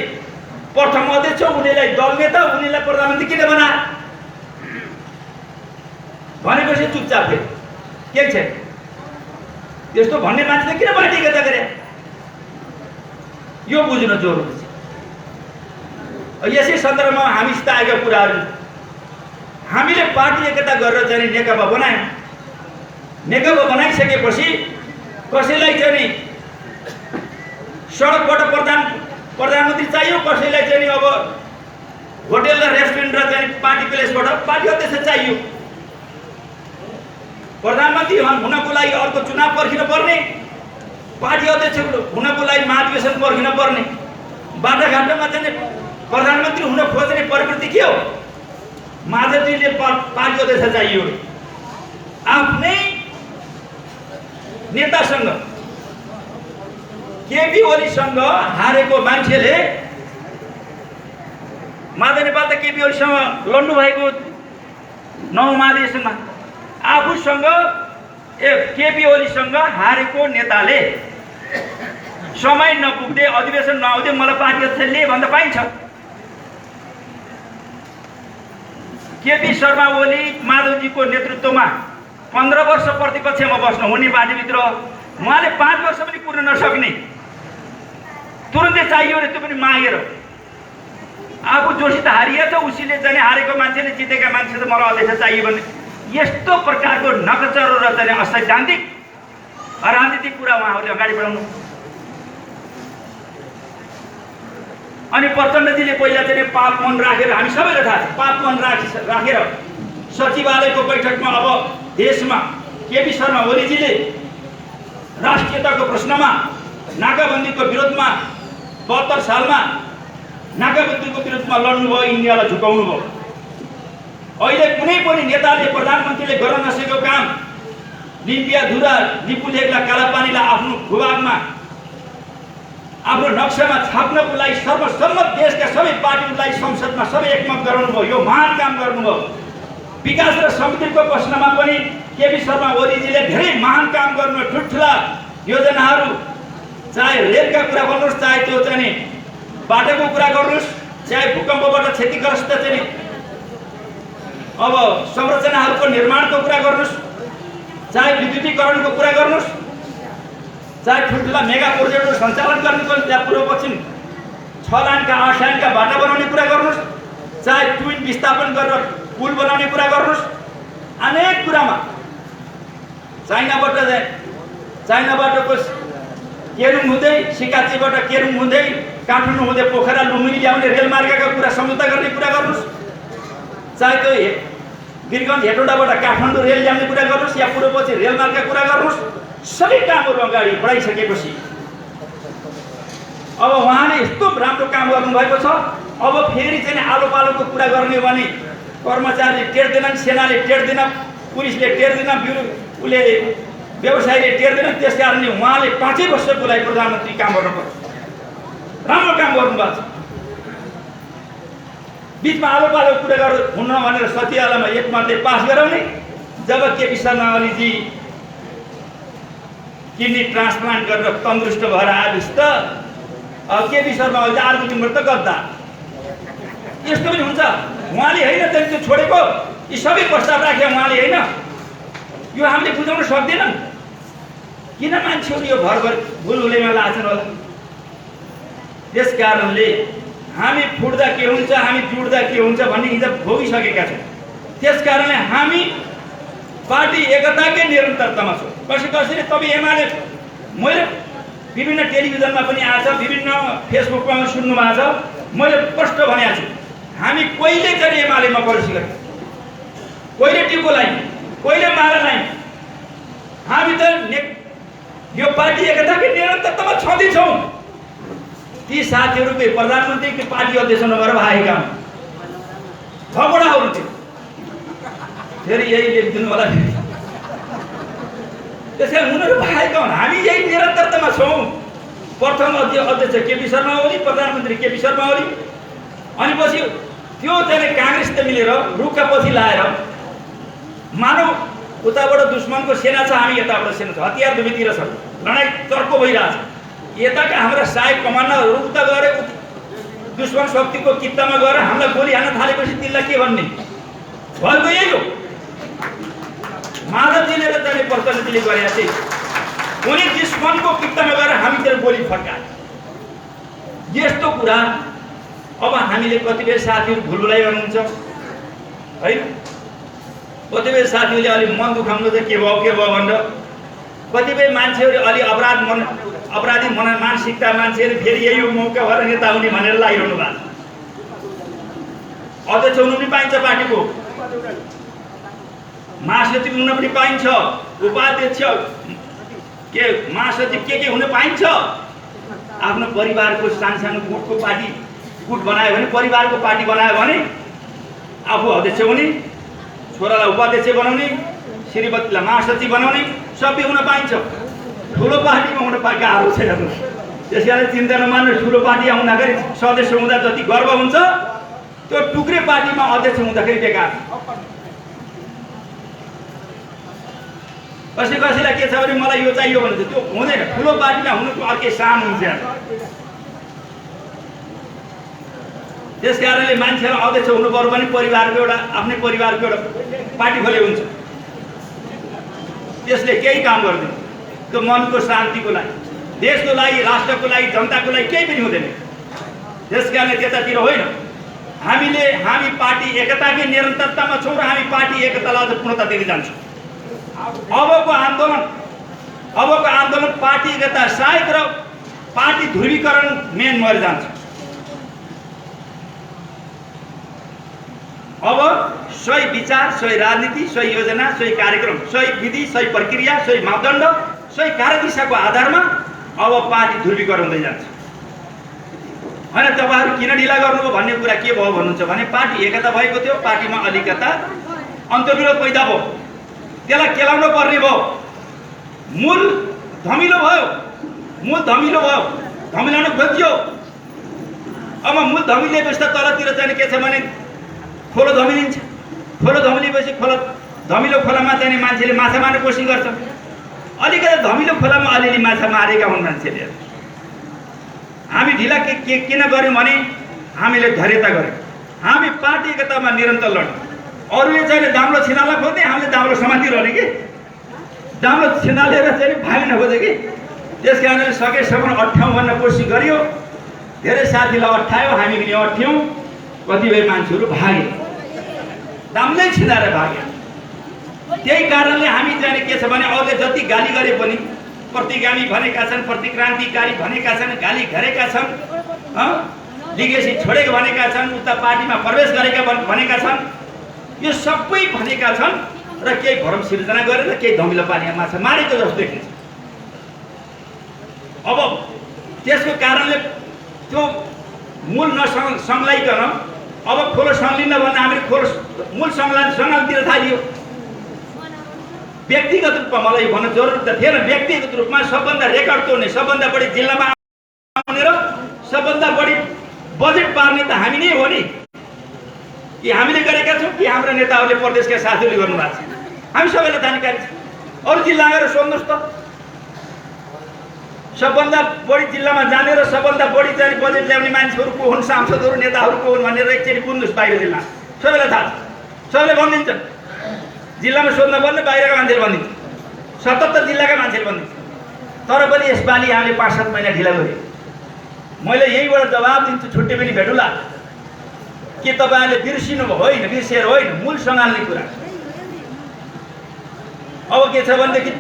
प्रथम अध्यक्ष, उनीलाई दल नेता, उनीलाई प्रधानमन्त्री किन बना भनेपछि चुपचाप फेरि के छ त्यस्तो भन्ने मान्छेले किन पार्टी एकता गरे, यो बुझ्न जरुरी छ। यसै सन्दर्भमा हामीसित आएका कुराहरू, हामीले पार्टी एकता गरेर चाहिँ नेकपा बनायौँ। नेकपा बनाइसकेपछि कसैलाई चाहिँ सडकबाट प्रधानमन्त्री चाहियो, कसैलाई चाहिँ अब होटेल र रेस्टुरेन्ट र चाहिँ पार्टी प्लेसबाट पार्टी अध्यक्ष चाहियो। प्रधानमन्त्री हुनको लागि अर्को चुनाव पर्खिन पर्ने, पार्टी अध्यक्ष हुनको लागि महाधिवेशन पर्खिन पर्ने। बाटाघाटोमा चाहिँ प्रधानमन्त्री हुन खोज्ने प्रवृत्ति के हो? माधवजीले पार्टी अध्यक्ष चाहियो। आफ्नै नेतासँग, केपी ओलीसँग हारेको मान्छेले, माधव नेपाल त केपी ओलीसँग लड्नु भएको 9 महाधिवेशनमा, आफूसँग केपी ओलीसँग हारेको नेताले समय नपुग्दै, अधिवेशन नआउँदै मलाई पार्टी अध्यक्ष लिए भन्दा पाइन्छ। केपी शर्मा ओली माधवजीको नेतृत्वमा 15 वर्ष प्रतिपक्षमा बस्नु हुने पार्टीभित्र उहाँले 5 वर्ष पनि पुर्न नसक्ने, तुरुन्तै चाहियो रे, त्यो पनि मागेर। आफू जोसित हारिएछ, उसले चाहिँ हारेको मान्छेले जितेका मान्छे त मलाई अध्यक्ष चाहियो भने, यस्तो प्रकारको नकचरो र चाहिँ असैद्धान्तिक अराजनीतिक कुरा उहाँहरूले अगाडि बढाउनु। अनि प्रचण्डजीले पहिला चाहिँ पाप मन राखेर, हामी सबैलाई थाहा छ, पाप मन राखेर सचिवालयको बैठकमा अब देशमा केपी शर्मा ओलीजीले राष्ट्रियताको प्रश्नमा, नाकाबन्दीको विरोधमा 72 सालमा नाकाबन्दीको विरोधमा लड्नुभयो, इन्डियालाई झुकाउनु भयो। अहिले कुनै पनि नेताले, प्रधानमन्त्रीले गर्न नसकेको काम, लिम्पिया धुरा लिपुलेखला कालापानीलाई आफ्नो भूभागमा, आफ्नो नक्सामा छाप्नको लागि सर्वसम्मत देशका सबै पार्टीहरूलाई संसदमा सबै एकमत गराउनुभयो। यो महान काम गर्नुभयो। विकास र समृद्धिको प्रश्नमा पनि केपी शर्मा ओलीजीले धेरै महान काम गर्नु। ठुल्ठुला योजनाहरू, चाहे रेलका कुरा गर्नुहोस्, चाहे त्यो चाहिँ बाटोको कुरा गर्नुहोस्, चाहे भूकम्पबाट क्षतिग्रस्त चाहिँ अब संरचनाहरूको निर्माणको कुरा गर्नुहोस्, चाहे विद्युतीकरणको कुरा गर्नुहोस्, चाहे ठुल्ठुला मेगा प्रोजेक्टहरू सञ्चालन गर्नुको त्यहाँ पूर्व पश्चिम 6 लाइनका 8 लाइनका बाटो बनाउने कुरा गर्नुहोस्, चाहे ट्विन विस्थापन गरेर पुल बनाउने कुरा गर्नुहोस्, अनेक कुरामा चाइनाबाट चाइनाबाटको केरुङ हुँदै सिकाचीबाट केरुङ हुँदै काठमाडौँ हुँदै पोखरा लुम्बिनी ल्याउने रेलमार्गका कुरा सम्झौता गर्ने कुरा गर्नुहोस्, चाहे त्यो वीरगञ्ज हेटौँडाबाट काठमाडौँ रेल ल्याउने कुरा गर्नुहोस् या पूर्वपछि रेलमार्गका कुरा गर्नुहोस्, सबै कामहरू अगाडि बढाइसकेपछि अब उहाँले यस्तो राम्रो काम गर्नुभएको छ। अब फेरि चाहिँ आलो पालोको कुरा गर्ने भने कर्मचारीले टेर्दैनन्, सेनाले टेर्दैन, पुलिसले टेर्दैन, उसले व्यवसायीले टेर्दैन। त्यस कारणले उहाँले 5 वर्षको लागि प्रधानमन्त्री काम गर्नुपर्छ। राम्रो काम गर्नुभएको छ। बिचमा आलो पालो कुरा गर्नु हुन्न भनेर सचिवालयमा एक मतले पास गराउने, जब केपी शर्मा ओलीजी किडनी ट्रान्सप्लान्ट गरेर तन्दुरुस्त भएर आएपछि त अब केपी शर्मा ओली 4 दिनबाट त गद्दार। यस्तो पनि हुन्छ। उहाँले होइन त त्यो छोडेको, यी सबै प्रस्ताव राखे उहाँले होइन। यो हामीले बुझाउन सक्दैनौँ। किन मान्छेहरू यो भरभर भुलभुलैमा लाग्छन् होला? त्यस कारणले हामी फुट्दा के हुन्छ, हामी जुट्दा के हुन्छ भन्ने हिजो भोगिसकेका छौँ। त्यस कारणले हामी पार्टी एकताकै निरन्तरतामा छौँ। कसैले तपाईँ एमाले, मैले विभिन्न टेलिभिजनमा पनि आछ, विभिन्न फेसबुकमा पनि सुन्नु भएको छ, मैले स्पष्ट भनेको छु, हामी कहिले चाहिँ एमालेमा प्रवेश गरेँ, कहिले टिको लाइन, कहिले माला लाइन। हामी त यो पार्टी एकताकै निरन्तरतामा छँदैछौँ। ती साथीहरू प्रधानमन्त्री पार्टी अध्यक्ष नभएर भागेका हुन्, झगडाहरू थियो, फेरि यही लेखिदिनु होला। त्यसैले उनीहरू भागेका हुन्। हामी यही निरन्तरतामा छौँ। प्रथम अध्यक्ष केपी शर्मा ओली, प्रधानमन्त्री केपी शर्मा ओली, अनि पछि त्यो चाहिँ काङ्ग्रेस त मिलेर रुखका पछि लाएर मानव उताबाट दुश्मनको सेना छ, हामी यताबाट सेना छ, हतियार दुवैतिर छ, लडाइँ चर्को भइरहेछ। यताका हाम्रा सहायक कमान्डरहरू उता गएर दुश्मन शक्तिको कित्तामा गएर हामीलाई गोली हान्न थालेपछि त्यसलाई के भन्ने भएको यही हो। माधवजीले र चाहिँ प्रचण्डजीले गरेका थिए, उनी दुश्मनको कित्तामा गएर हामीतिर गोली फर्काए। यस्तो कुरा अब हामीले कतिपय साथीहरू भुलभुलाई गर्नुहुन्छ है, कतिपय साथीहरूले अलि मन दुखाउनु चाहिँ के भयो भनेर, कतिपय मान्छेहरू अलि अपराधी मानसिकता मान्छेहरू फेरि यही हो मौका भएर नेता हुने भनेर लागिरहनु भएको छ। अध्यक्ष हुनु पनि पाइन्छ, पार्टीको महासचिव हुन पनि पाइन्छ, उपाध्यक्ष के महासचिव के हुन पाइन्छ। आफ्नो परिवारको सानो गुटको पार्टी गुट बनायो भने, परिवारको पार्टी बनायो भने आफू अध्यक्ष हुने, छोरालाई उपाध्यक्ष बनाउने, श्रीमतीलाई महासचिव बनाउने, सबै हुन पाइन्छ। ठुलो पार्टीमा हुन गाह्रो छ। त्यस कारण चिन्ता नमान्नु। ठुलो पार्टी आउँदाखेरि सदस्य हुँदा जति गर्व हुन्छ, त्यो टुक्रे पार्टीमा अध्यक्ष हुँदाखेरि बेकार। कसैलाई के छ भने मलाई यो चाहियो भने त्यो हुँदैन। ठुलो पार्टीमा हुनुको अर्कै शान हुन्छ। त्यस कारणले मान्छेलाई अध्यक्ष हुनु पर्यो भने परिवारको एउटा आफ्नै परिवारको एउटा पार्टी खोले हुन्छ। त्यसले केही काम गर्दैन। त्यो मनको शान्तिको लागि, देशको लागि, राष्ट्रको लागि, जनताको लागि केही पनि हुँदैन। त्यस कारणले त्यतातिर होइन। हामी पार्टी एकताकै निरन्तरतामा छौँ र हामी पार्टी एकतालाई अझ पूर्णता दिँदै जान्छौँ। अबको आन्दोलन पार्टी एकता सहायक र पार्टी ध्रुवीकरण मेन भएर जान्छ। अब सही विचार, सही राजनीति, सही योजना, सही कार्यक्रम, सही विधि, सही प्रक्रिया, सही मापदण्ड, सही कार्यदिशाको आधारमा अब पार्टी ध्रुवीकरण हुँदै जान्छ। होइन तपाईँहरू किन ढिला गर्नुभयो भन्ने कुरा के भयो भन्नुहुन्छ भने, पार्टी एकता भएको थियो, पार्टीमा अलिकता अन्तर्विरोध पैदा भयो, त्यसलाई केलाउनु पर्ने भयो, मूल धमिलो भयो, धमिलाउनु खोजियो। अब मूल धमिलिएपछि त तलतिर चाहिँ के छ भने खोलो धमिलिन्छ। खोलो धमिलिएपछि धमिलो खोलामा चाहिँ मान्छेले माछा मार्ने कोसिस गर्छ। अलिकति धमिलो खोलामा अलिअलि माछा मारेका हुन् मान्छेले। हामी ढिला किन गऱ्यौँ भने हामीले धैर्यता गऱ्यौँ। हामी पार्टी एकतामा निरन्तर लड्यौँ। अरूले चाहिँ दाम्लो छिनाल्न खोज्ने, हामीले दाम्लो समातिरहने कि दाम्लो छिनालेर चाहिँ भाग्न खोजे कि। त्यस कारणले सकेसम्म अट्ठाउँ भन्न कोसिस गरियो। धेरै साथीलाई अट्ठायो, हामी पनि अट्ठ्यौँ। कतिपय मान्छेहरू भागे, दाम्लै छिनाएर भागे। त्यही कारणले हामी चाहिँ के छ भने अरूले जति गाली गरे पनि प्रतिगामी भनेका छन्, प्रतिक्रान्तिकारी भनेका छन्, गाली गरेका छन्, लिगेसी छोडेको भनेका छन्, उता पार्टीमा प्रवेश गरेका भनेका छन्। यो सबै भनेका छन् र केही भ्रम सिर्जना गरेर केही धमिलो पानीमा माछा मारेको जस्तो देखिन्छ। अब त्यसको कारणले त्यो मूल नसंलग्न अब खोलो संलिन्न भन्दा हामीले खोलो मूल संलग्नतिर थालियो। व्यक्तिगत रूपमा मलाई भन्नु जरुरत त थिएन। व्यक्तिगत रूपमा सबभन्दा रेकर्ड तोड्ने, सबभन्दा बढी जिल्लामा आउने र सबभन्दा बढी बजेट पार्ने त हामी नै हो नि। कि हामीले गरेका छौँ कि हाम्रो नेताहरूले प्रदेशका साथीहरूले गर्नुभएको छ? हामी सबैलाई जानकारी छ। अरू जिल्ला गएर सोध्नुहोस् त। सबभन्दा बढी जिल्लामा जाने र सबभन्दा बढी चाहिँ बजेट ल्याउने मान्छेहरू को हुन्, सांसदहरू, नेताहरू को हुन् भनेर एकचोटि बुझ्नुहोस्। बाहिर जिल्ला सबैलाई थाहा छ, सबैले भनिदिन्छन्। जिल्लामा सोध्न भन्ने बाहिरका मान्छेले भनिदिन्छ, 77 जिल्लाका मान्छेले भनिदिन्छ। तर पनि यसपालि हामीले 5-7 महिना ढिला गऱ्यौँ। मैले यहीँबाट जवाब दिन्छु, छुट्टै पनि भेटुला के तपाईँहरूले बिर्सिनु भयो? होइन, बिर्सिएर होइन, मूल सँगाल्ने कुरा। अब के छ भनेदेखि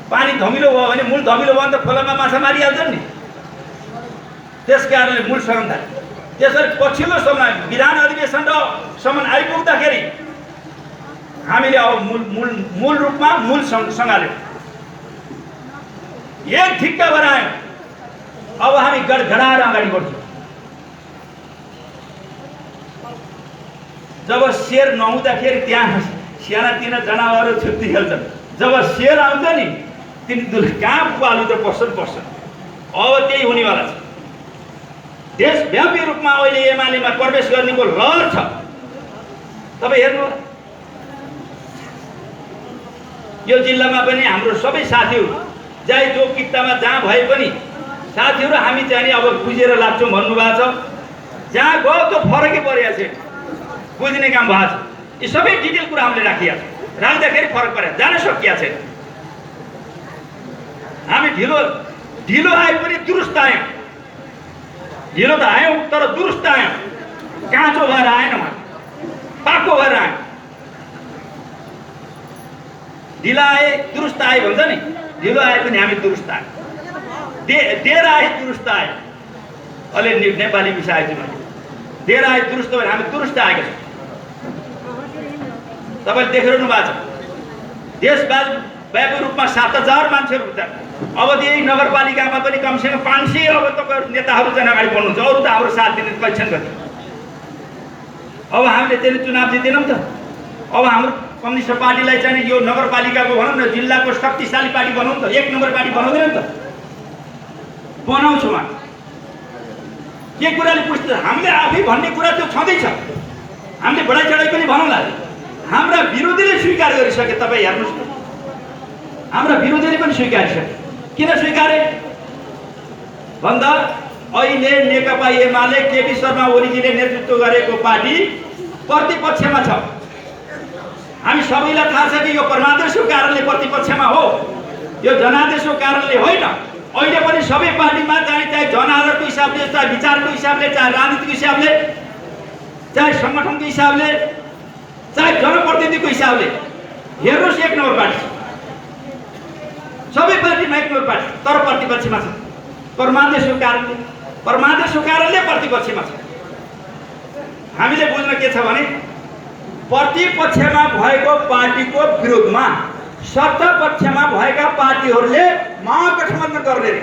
पानी धमिलो भयो भने, मूल धमिलो भयो भने त खोलामा माछा मारिहाल्छन् नि। त्यस कारणले मूल सँगाल्दा त्यसरी पछिल्लो समय विधान अधिवेशन र सम्म आइपुग्दाखेरि हामीले अब मूल रूपमा मूल सँगाल्यौँ। एक ठिक्का भएर आयौँ। अब हामी गडगडाएर अगाडि बढ्छौँ। जब शेर नहुँदाखेरि त्यहाँ सानातिना जनावरहरू छुट्टी खेल्छन्। जब शेर आउँछ नि तिनी कहाँ पालु त पर्छन्। अब त्यही हुनेवाला छ। देशव्यापी रूपमा अहिले एमालेमा प्रवेश गर्नेको लहर छ। तपाईँ हेर्नु, यो जिल्लामा पनि हाम्रो सबै साथीहरू चाहे जो कित्तामा जहाँ भए पनि साथीहरू हामी चाहिँ अब बुझेर लाग्छौँ भन्नुभएको छ। जहाँ गयो त्यो फरकै परेको छ, बुझ्ने काम भएको छ। यी सबै डिटेल कुरा हामीले राखिया छ। राख्दाखेरि फरक परेको, जान सकिया छैन। हामी ढिलो आए पनि दुरुस्त आयौँ। ढिलो त आयौँ तर दुरुस्त आयौँ। काँचो भएर आएन, पाको भएर आयौँ। ढिला आए दुरुस्त आए भन्छ नि, ढिलो आए पनि हामी दुरुस्त आयौँ। देर आए दुरुस्त आयो। अहिले नेपाली मिसाएँ छु मैले। देर आए दुरुस्त भने हामी दुरुस्त आएका छौँ। तपाईँले देखिरहनु भएको छ। देशव्यापी रूपमा 7000 मान्छेहरू हुन्छन्। अब यही नगरपालिकामा पनि कमसेकम 500 अब तपाईँ नेताहरू चाहिँ अगाडि बढ्नुहुन्छ। अरू त हाम्रो साथ दिने कैछन् गति। अब हामीले चाहिँ चुनाव जितेनौँ त। अब हाम्रो कम्युनिस्ट पार्टीलाई चाहिँ यो नगरपालिकाको भनौँ न, जिल्लाको शक्तिशाली पार्टी बनाउँ त। 1 नम्बर पार्टी बनाउँदैन त, बनाउँछौँ। के कुराले पुष्टि? हामीले आफै भन्ने कुरा त्यो छँदैछ। हामीले बढाइ चढाइ पनि भनौँला। हाम्रा विरोधीले स्वीकार गरिसके। तपाईँ हेर्नुहोस् त, हाम्रा विरोधीले पनि स्वीकारिसके। किन स्वीकारे भन्दा अहिले नेकपा एमाले केपी शर्मा ओलीजीले नेतृत्व गरेको पार्टी प्रतिपक्षमा छ। हामी सबैलाई थाहा छ कि यो परमादेशको कारणले प्रतिपक्षमा हो, यो जनादेशको कारणले होइन। अहिले पनि सबै पार्टीमा चाहे जनआधारको हिसाबले, चाहे विचारको हिसाबले, चाहे राजनीतिको हिसाबले, चाहे सङ्गठनको हिसाबले, चाहे जनप्रतिनिधिको हिसाबले हेर्नुहोस् 1 नम्बर पार्टी। सबै पार्टीमा 1 नम्बर पार्टी, तर प्रतिपक्षमा छ। परमादेशको कारणले प्रतिपक्षमा छ। हामीले बुझ्न के छ भने प्रतिपक्षमा भएको पार्टीको विरोधमा सत्तापक्षमा भएका पार्टीहरूले महागठबन्धन गर्ने रे।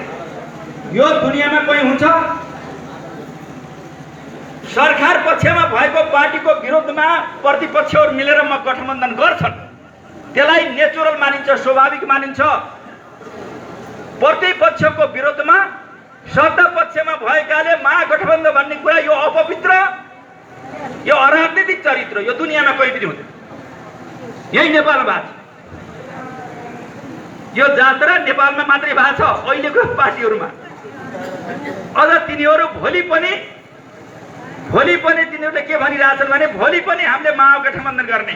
यो दुनियाँमा कोही हुन्छ? सरकार पक्षमा भएको पार्टीको विरोधमा प्रतिपक्षहरू मिलेर गठबन्धन गर्छन्। त्यसलाई नेचुरल मानिन्छ, स्वाभाविक मानिन्छ। प्रतिपक्षको विरोधमा सत्तापक्षमा भएकाले महागठबन्धन भन्ने कुरा यो अपवित्र, यो अराजनीतिक चरित्र यो दुनियाँमा कोही पनि हुँदैन। यही नेपालमा भएको छ। यो जात्रा नेपालमा मात्रै भएको छ अहिलेको पार्टीहरूमा। अझ तिनीहरू भोलि पनि तिनीहरूले के भनिरहेछन् भने भोलि पनि हामीले महागठबन्धन गर्ने,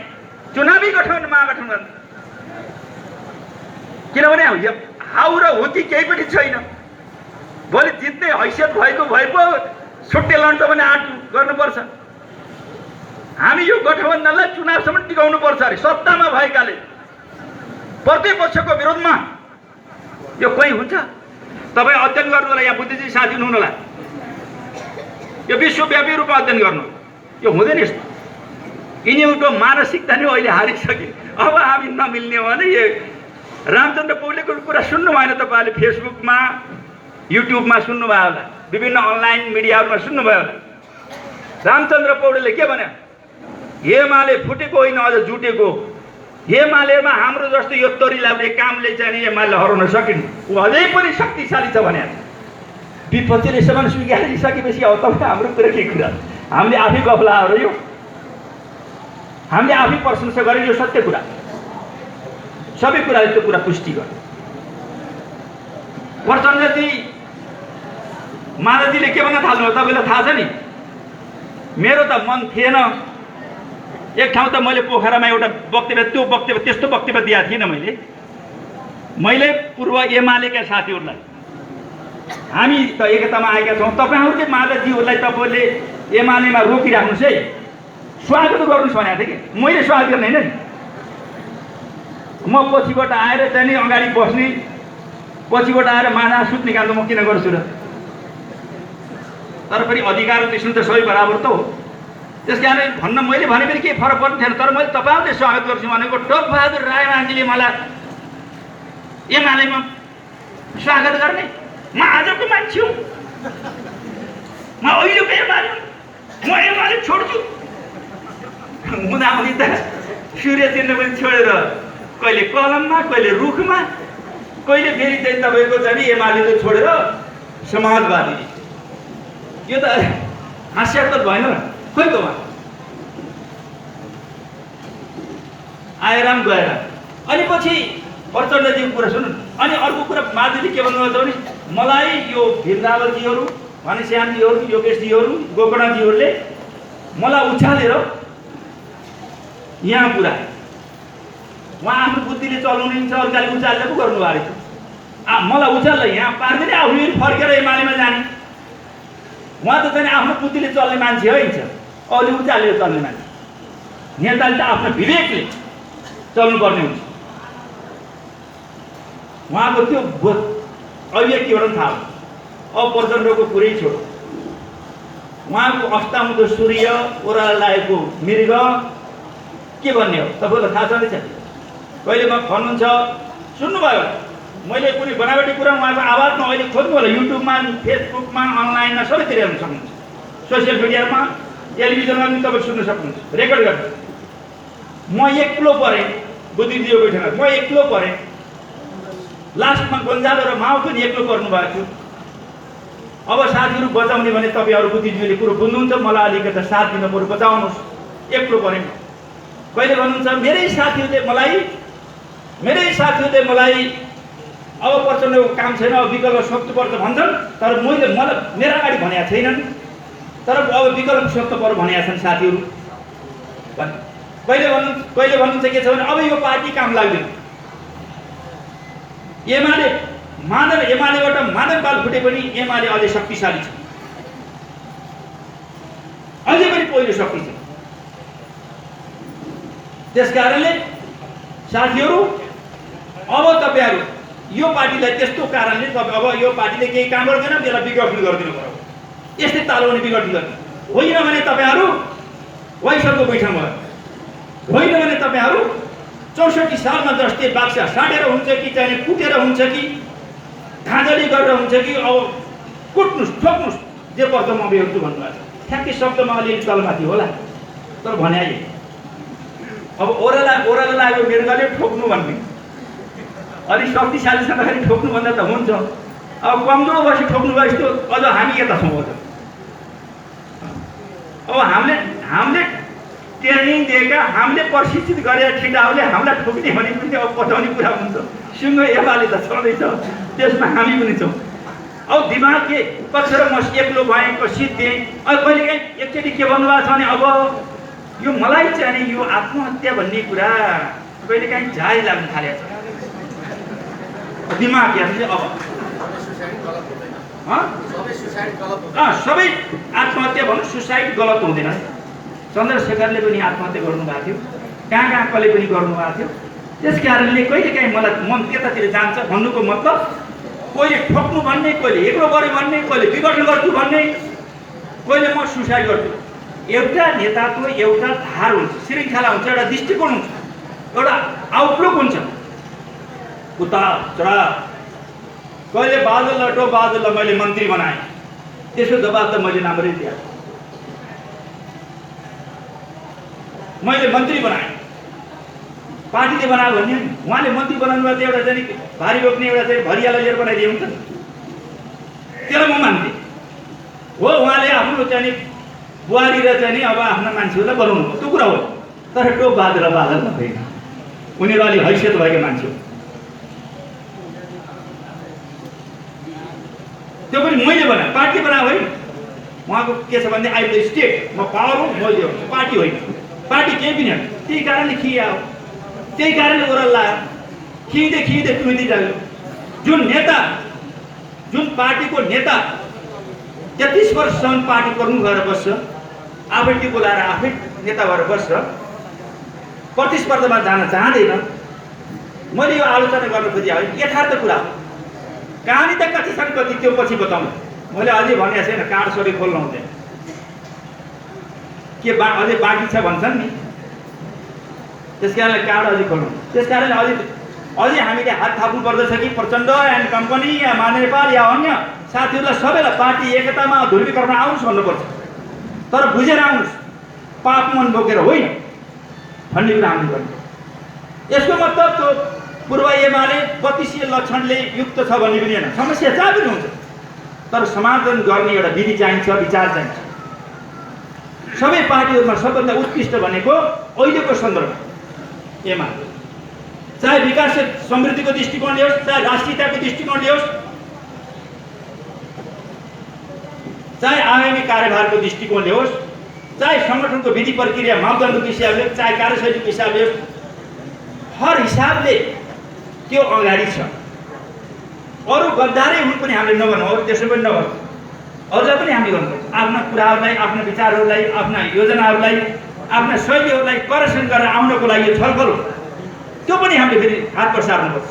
चुनावी गठबन्धन, महागठबन्धन। किनभने हाउ र हुती केही पनि छैन। भोलि जित्ने हैसियत भएको छुट्टै लड्छ भने आँट गर्नुपर्छ। हामी यो गठबन्धनलाई चुनावसम्म टिकाउनु पर्छ अरे। सत्तामा भएकाले प्रतिपक्षको विरोधमा यो कोही हुन्छ? तपाईँ अध्ययन गर्नु होला, यहाँ बुद्धिजीवी साथी हुनु होला, यो विश्वव्यापी रूपमा अध्ययन गर्नु, यो हुँदैन यस्तो। यिनीहरूको मानसिकता नै अहिले हारिसके। अब हामी नमिल्ने हो भने यो रामचन्द्र पौडेलको कुरा सुन्नु भएन तपाईँहरूले? फेसबुकमा युट्युबमा सुन्नुभयो होला, विभिन्न अनलाइन मिडियाहरूमा सुन्नुभयो होला। रामचन्द्र पौडेलले के भन्यो? एमाले फुटेको होइन, अझ जुटेको। एमालेमा हाम्रो जस्तो यो तोरी लाग्ने कामले चाहिँ एमाले हराउन सकिन्, ऊ अझै पनि शक्तिशाली छ भने विपक्षीले समान स्वीकारिसकेपछि अब तपाईँ हाम्रो कुरा के कुरा? हामीले आफै गफला हो र यो, हामीले आफै प्रशंसा गरेर यो सत्य कुरा, सबै कुराले त्यो कुरा पुष्टि गर्यो। प्रचण्डजी माधवजीले के भन्न थाल्नु हो तपाईँलाई थाहा छ नि? मेरो त मन थिएन, एक ठाउँ त मैले पोखरामा एउटा वक्तव्य, त्यो वक्तव्य त्यस्तो वक्तव्य दिएको थिइनँ मैले पूर्व एमालेका साथीहरूलाई, हामी त एकतामा आएका छौँ, तपाईँहरूले माधवजीहरूलाई तपाईँले एमालेमा रोकिराख्नुहोस् है, स्वागत गर्नुहोस् भनेको थिएँ कि मैले स्वागत गर्ने होइन नि। म पछिबाट आएर चाहिँ नि अगाडि बस्ने, पछिबाट आएर माना सुत्ने काम त म किन गर्छु र? तर पनि अधिकार त्यसमा त सबै बराबर त हो। त्यस कारण भन्न मैले भने पनि केही फरक पर्ने थिएन, तर मैले तपाईँहरूले स्वागत गर्छु भनेको टोकबहादुर राय मान्छेले मलाई एमालेमा स्वागत गर्ने, म आजको मान्छे हुँ, म अहिलेको एमाले हुँ, म एमाले छोड्छु। मुदामुदी त सूर्य चिन्ह पनि छोडेर कहिले कलममा, कहिले रुखमा, कहिले फेरि चाहिँ तपाईँको चाहिँ एमाले छोडेर समाजवादी। यो त हास्यास्पद भएन र? खोइ त उहाँ आएराम गएर। अनि पछि प्रचण्डजीको कुरा सुन्नु। अनि अर्को कुरा माधवले के भन्नुभएको छ भने मलाई यो भिररावलजीहरू, घनश्यामजीहरू, योगेशजीहरू, गोकर्णजीहरूले मलाई उछालेर यहाँ पुऱ्याए। उहाँ आफ्नो बुद्धिले चलाउनुहुन्छ, अर्काले उचालेर पो गर्नुभएको रहेछ। मलाई उचाल्दा यहाँ पार्दैन, आफू फर्केर एमालेमा जाने। उहाँ त चाहिँ आफ्नो बुद्धिले चल्ने मान्छे होइन, अरूले उचालेर चल्ने मान्छे। नेताले त आफ्नो विवेकले चल्नुपर्ने हुन्छ। उहाँको त्यो अभिव्यक्तिबाट थाहा हो। अब प्रचण्डको कुरै छोड, उहाँको अस्ताउँदो सूर्य, ओह्रालो लागेको मृग के भन्ने हो तपाईँलाई थाहा छँदैछ? कहिले म भन्नुहुन्छ सुन्नुभयो, मैले कुनै बनावटी कुरा उहाँको आवाजमा अहिले खोज्नु होला, युट्युबमा, फेसबुकमा, अनलाइनमा सबैतिर हेर्न सक्नुहुन्छ, सोसियल मिडियामा, टेलिभिजनमा पनि तपाईँ सुन्न सक्नुहुन्छ, रेकर्ड गर्नु। म एक्लो परेँ बुद्धिजीवी बैठकमा, म एक्लो परेँ। लास्टमा गोन्जालो र माउ पनि एक्लो पर्नु भएको थियो। अब साथीहरू बचाउने भने तपाईँहरू बुद्धिजीवीले कुरो बुझ्नुहुन्छ, मलाई अलिकति साथ दिन बरु बचाउनुहोस्, एक्लो परेँ। कहिले भन्नुहुन्छ मेरै साथीहरूले मलाई अब प्रचण्डको काम छैन, अब विकल्प सोच्नुपर्छ भन्छन्, तर मैले मलाई मेरो अगाडि भनेका छैनन्, तर अब विकल्प सोच्नुपर्छ भनेका छन् साथीहरू। कहिले भन्नुहुन्छ के छ भने अब यो पार्टी काम लाग्दैन। एमालेबाट माधव बाल फुटे पनि एमाले अझै शक्तिशाली छ, अझै पनि पहिलो शक्ति छ। त्यस कारणले साथीहरू अब तपाईँहरू यो पार्टीलाई त्यस्तो कारणले तपाईँ अब यो पार्टीले केही काम गर्दैन, त्यसलाई विघटन गरिदिनु पर्यो, यस्तै तालुनी विघटन गर्ने होइन भने तपाईँहरू वैशाखको बैठकमा होइन भने तपाईँहरू 64 सालमा जस्तै बाक्सा साटेर हुन्छ कि चाहिँ कुटेर हुन्छ कि धाँधली गरेर हुन्छ कि अब कुट्नुहोस्, ठोक्नुहोस्, जे पर्छ म बेहोर्छु भन्नुभएको छ। ठ्याक्कै शब्दमा अलिअलि तलमाथि होला, तर भने अब ओह्रालो लाग्यो मृगले ठोक्नु भन्ने, अलिक शक्तिशाली छँदाखेरि ठोक्नुभन्दा त हुन्छ, अब कमजोर बसी ठोक्नु भयो यस्तो अझ हामी यता छौँ। अब हामीले ट्रेनिङ दिएका, हामीले प्रशिक्षित गरेका ठिटाहरूले हामीलाई ठोक्ने भने पनि अब पठाउने कुरा हुन्छ। सँगै एमाले त छँदैछ, त्यसमा हामी पनि छौँ। अब दिमाग के कतिखेर म एक्लो भएँ, सिद्धेँ। अब कहिलेकाहीँ एकचोटि के भन्नुभएको छ भने अब यो मलाई चाहिँ नि यो आत्महत्या भन्ने कुरा कहिलेकाहीँ जारी लाग्न थालेको छ। दिमाग हेर्नु अब सबै आत्महत्या भन्नु सुसाइड गलत हुँदैन। चन्द्रशेखरले पनि आत्महत्या गर्नुभएको थियो, कहाँ कसले पनि गर्नुभएको थियो। त्यस कारणले कहिलेकाहीँ मलाई मन त्यतातिर जान्छ भन्नुको मतलब कोहीले ठोक्नु भन्ने, कोहीले एक्लो गऱ्यो भन्ने, कोहीले विघटन गर्छु भन्ने, कोहीले म सुसाइड गर्छु। एउटा नेताको एउटा धार हुन्छ, श्रृङ्खला हुन्छ, एउटा दृष्टिकोण हुन्छ, एउटा आउटलुक हुन्छ। उता चढा कहिले बादल लटो बादललाई मैले मन्त्री बनाएँ, त्यसको जवाब त मैले राम्रै दिएँ। मैले मन्त्री बनाएँ, पार्टीले बनायो भने उहाँले मन्त्री बनाउनु भएको एउटा चाहिँ भारी बोक्ने एउटा चाहिँ भरियालाई लिएर बनाइदिए हुन्छ नि, त्यसलाई म मान्थेँ। हो उहाँले आफ्नो चाहिँ बुहारी र चाहिँ अब आफ्ना मान्छेहरूलाई बनाउनु भयो, त्यो कुरा हो। तर टोप बादल बादल होइन, उनीहरू अलि हैसियत भएको मान्छे हो। त्यो पनि मैले बनाएँ, पार्टी बनाएको होइन। उहाँको के छ भने आई द स्टेट, म पावर हो, मैले हो, पार्टी होइन। पार्टी केही पनि होइन, त्यही कारणले खियायो, त्यही कारणले ओह्रालो लाग्यो, खिँदै खिँदै टुइदिइरह्यो। जुन नेता, जुन पार्टीको नेता 33 वर्षसम्म पार्टी प्रमुख भएर बस्छ, आफै टिको लाएर आफै नेता भएर बस्छ, प्रतिस्पर्धामा जान चाहँदैन। मैले यो आलोचना गर्न खोजेँ होइन, यथार्थ कुरा हो। कहानी त कति छन्, कति त्यो पछि बताउनु। मैले अझै भनेको छैन, कार्ड सरी खोल्नु हुँदैन के अझै बाँकी छ भन्छन् नि, त्यस कारणले कार्ड अझै खोल्नु। त्यस कारणले अझै हामीले हात थाप्नु पर्दछ कि प्रचण्ड एन्ड कम्पनी या महानेपाल या अन्य साथीहरूलाई सबैलाई पार्टी एकतामा ध्रुवीकरण आउनुहोस् भन्नुपर्छ। तर बुझेर आउनुहोस्, पाप मन बोकेर होइन भन्ने कुरा हामीले गर्नु। यसको मतलब त्यो पूर्व एमाले 32 लक्षणले युक्त छ भन्ने पनि होइन, समस्या जहाँ पनि हुन्छ। तर समाधान गर्ने एउटा विधि चाहिन्छ, विचार चाहिन्छ। सबै पार्टीहरूमा सबभन्दा उत्कृष्ट भनेको अहिलेको सन्दर्भ एमाले, चाहे विकास समृद्धिको दृष्टिकोणले होस्, चाहे राष्ट्रियताको दृष्टिकोणले होस्, चाहे आगामी कार्यभारको दृष्टिकोणले होस्, चाहे सङ्गठनको विधि प्रक्रिया मापदण्डको हिसाबले, चाहे कार्यशैलीको हिसाबले होस्, हर हिसाबले त्यो अगाडि छ। अरू गद्दारै हुन् पनि हामीले नभनौँ, अरू त्यसो पनि नभनौँ, अझ पनि हामीले गर्नुपर्छ। आफ्ना कुराहरूलाई, आफ्ना विचारहरूलाई, आफ्ना योजनाहरूलाई, आफ्ना शैलीहरूलाई करेक्सन गरेर आउनको लागि यो छलफल हो, त्यो पनि हामीले फेरि हात बसार्नुपर्छ।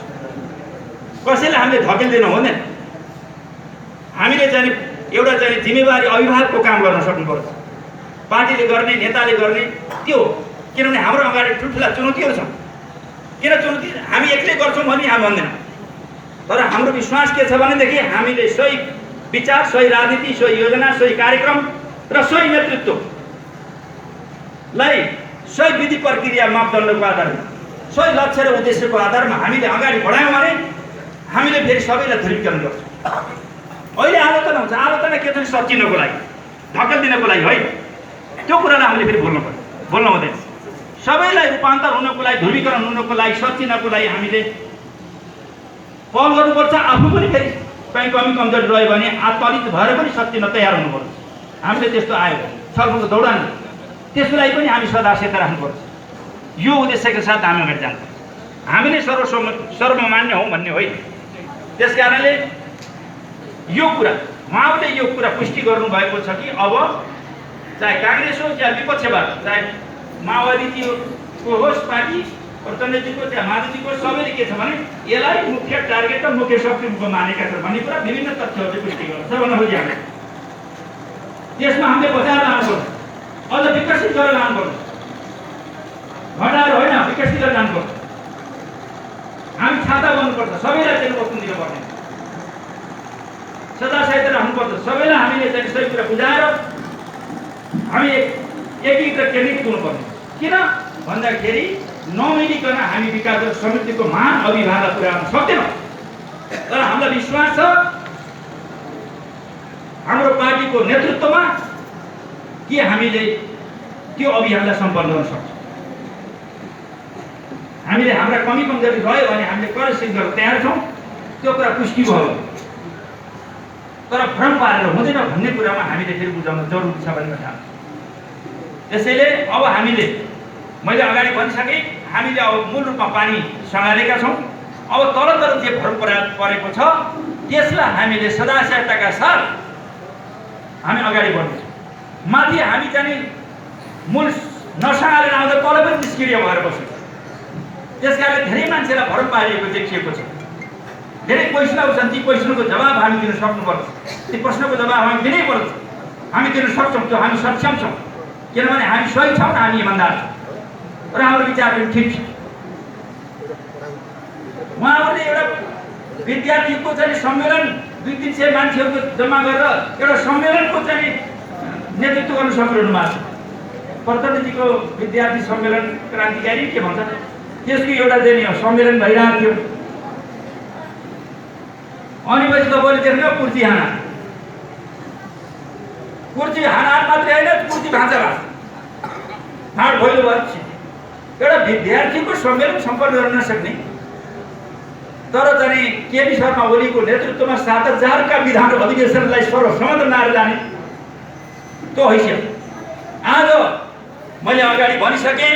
कसैलाई हामीले धकेल्दैन हुँदैन। हामीले चाहिँ एउटा चाहिँ जिम्मेवारी अभिभावकको काम गर्न सक्नुपर्छ। पार्टीले गर्ने, नेताले गर्ने त्यो, किनभने हाम्रो अगाडि ठुल्ठुला चुनौतीहरू छन्। किन चुनौती? हामी एक्लै गर्छौँ भने हामी भन्दैनौँ, तर हाम्रो विश्वास के छ भनेदेखि हामीले सही विचार, सही राजनीति, सही योजना, सही कार्यक्रम र सही नेतृत्वलाई सही विधि प्रक्रिया मापदण्डको आधारमा, सही लक्ष्य र उद्देश्यको आधारमा हामीले अगाडि बढायौँ भने हामीले फेरि सबैलाई ध्रुवीकरण गर्छौँ। अहिले आलोचना हुन्छ, आलोचना के छ? सचिनको लागि, धक्कल दिनको लागि होइन। त्यो कुरालाई हामीले फेरि बोल्नु हुँदैन। सबैलाई रूपान्तर हुनको लागि, ध्रुवीकरण हुनको लागि, सचिनको लागि हामीले पहल गर्नुपर्छ। आफू पनि फेरि कहीँ कमी कमजोरी रह्यो भने आत्महरित भएर पनि सचिन तयार हुनुपर्छ। हामीले त्यस्तो आयो छलफलको दौडान, त्यसको लागि पनि हामी सदा सेता राख्नुपर्छ। यो उद्देश्यका साथ हामी अगाडि जानुपर्छ। हामीले सर्वमान्य हौँ भन्ने होइन। त्यस कारणले यो कुरा उहाँले यो कुरा पुष्टि गर्नुभएको छ कि अब चाहे काङ्ग्रेस होस् या विपक्षबाट, चाहे माओवादीको होस् पार्टी, प्रचण्डजीको चाहे माधवजीको, सबैले के छ भने यसलाई मुख्य टार्गेट र मुख्य शक्तिको मानेका छन् भन्ने कुरा विभिन्न तथ्यहरूले पुष्टि गर्छ भन्न खोजेँ हामीले। त्यसमा हामीले बचाएर लानुपर्छ, अझ विकसित गरेर लानुपर्छ, घटाएर होइन विकसित गरेर लानुपर्छ। हामी छाता बन्नुपर्छ, सबैलाई चाहिँ वस्तु दिनुपर्ने, सदा सहित राख्नुपर्छ। सबैलाई हामीले चाहिँ सही कुरा बुझाएर हामी एकीकृत केन्द्रित हुनुपर्ने। किन भन्दाखेरि नमिलिकन हामी विकास र समृद्धिको महान अभियानलाई पुर्याउन सक्दैनौँ। तर हामीलाई विश्वास छ हाम्रो पार्टीको नेतृत्वमा कि हामीले त्यो अभियानलाई सम्पन्न गर्न सक्छौँ। हामीले हाम्रा कमी कमजोरी रह्यो भने हामीले करेक्सन गर्न तयार छौँ, त्यो कुरा पुष्टि भयो। तर भ्रम पारेर हुँदैन भन्ने कुरामा हामीले फेरि बुझाउन जरुरी छ भन्ने ठान्छु। त्यसैले अब हामीले, मैले अगाडि भनिसकेँ, हामीले अब मूल रूपमा पानी सँगालेका छौँ। अब तल जे भ्रम परेको छ त्यसलाई हामीले सदाशयताका साथ हामी अगाडि बढ्छौँ। माथि हामी चाहिँ मूल नसँगालेर आउँदा तल पनि निष्क्रिय भएर बस्छौँ। त्यस कारणले धेरै मान्छेलाई भ्रम पारिएको देखिएको छ। धेरै क्वेसन आउँछन्, ती क्वेसनको जवाब हामी दिन सक्नुपर्छ, ती प्रश्नको जवाब हामी दिनै पर्छ। हामी दिन सक्छौँ, त्यो हामी सक्षम छौँ, किनभने हामी सही छौँ, हामी इमान्दार छौँ र हाम्रो विचार पनि ठिक छ। उहाँहरूले एउटा विद्यार्थीको चाहिँ सम्मेलन 200-300 मान्छेहरूको जम्मा गरेर एउटा सम्मेलनको चाहिँ नेतृत्व गर्न सक्नु भएको छ। प्रचण्डजीको विद्यार्थी सम्मेलन क्रान्तिकारी के भन्छ, त्यसको एउटा चाहिँ सम्मेलन भइरहेको थियो। अनि पछि तपाईँले देख्नु कुर्सी हाना, कुर्सी हाना मात्रै होइन, कुर्सी भाँचा भाँड भइलो भएपछि एउटा विद्यार्थीको सम्मेलन सम्पन्न गर्न नसक्ने, तर चाहिँ केपी शर्मा ओलीको नेतृत्वमा 7000 का विधान अधिवेशनलाई सर्वसम्मत बनाएर जाने त्यो हैसियत। आज मैले अगाडि भनिसकेँ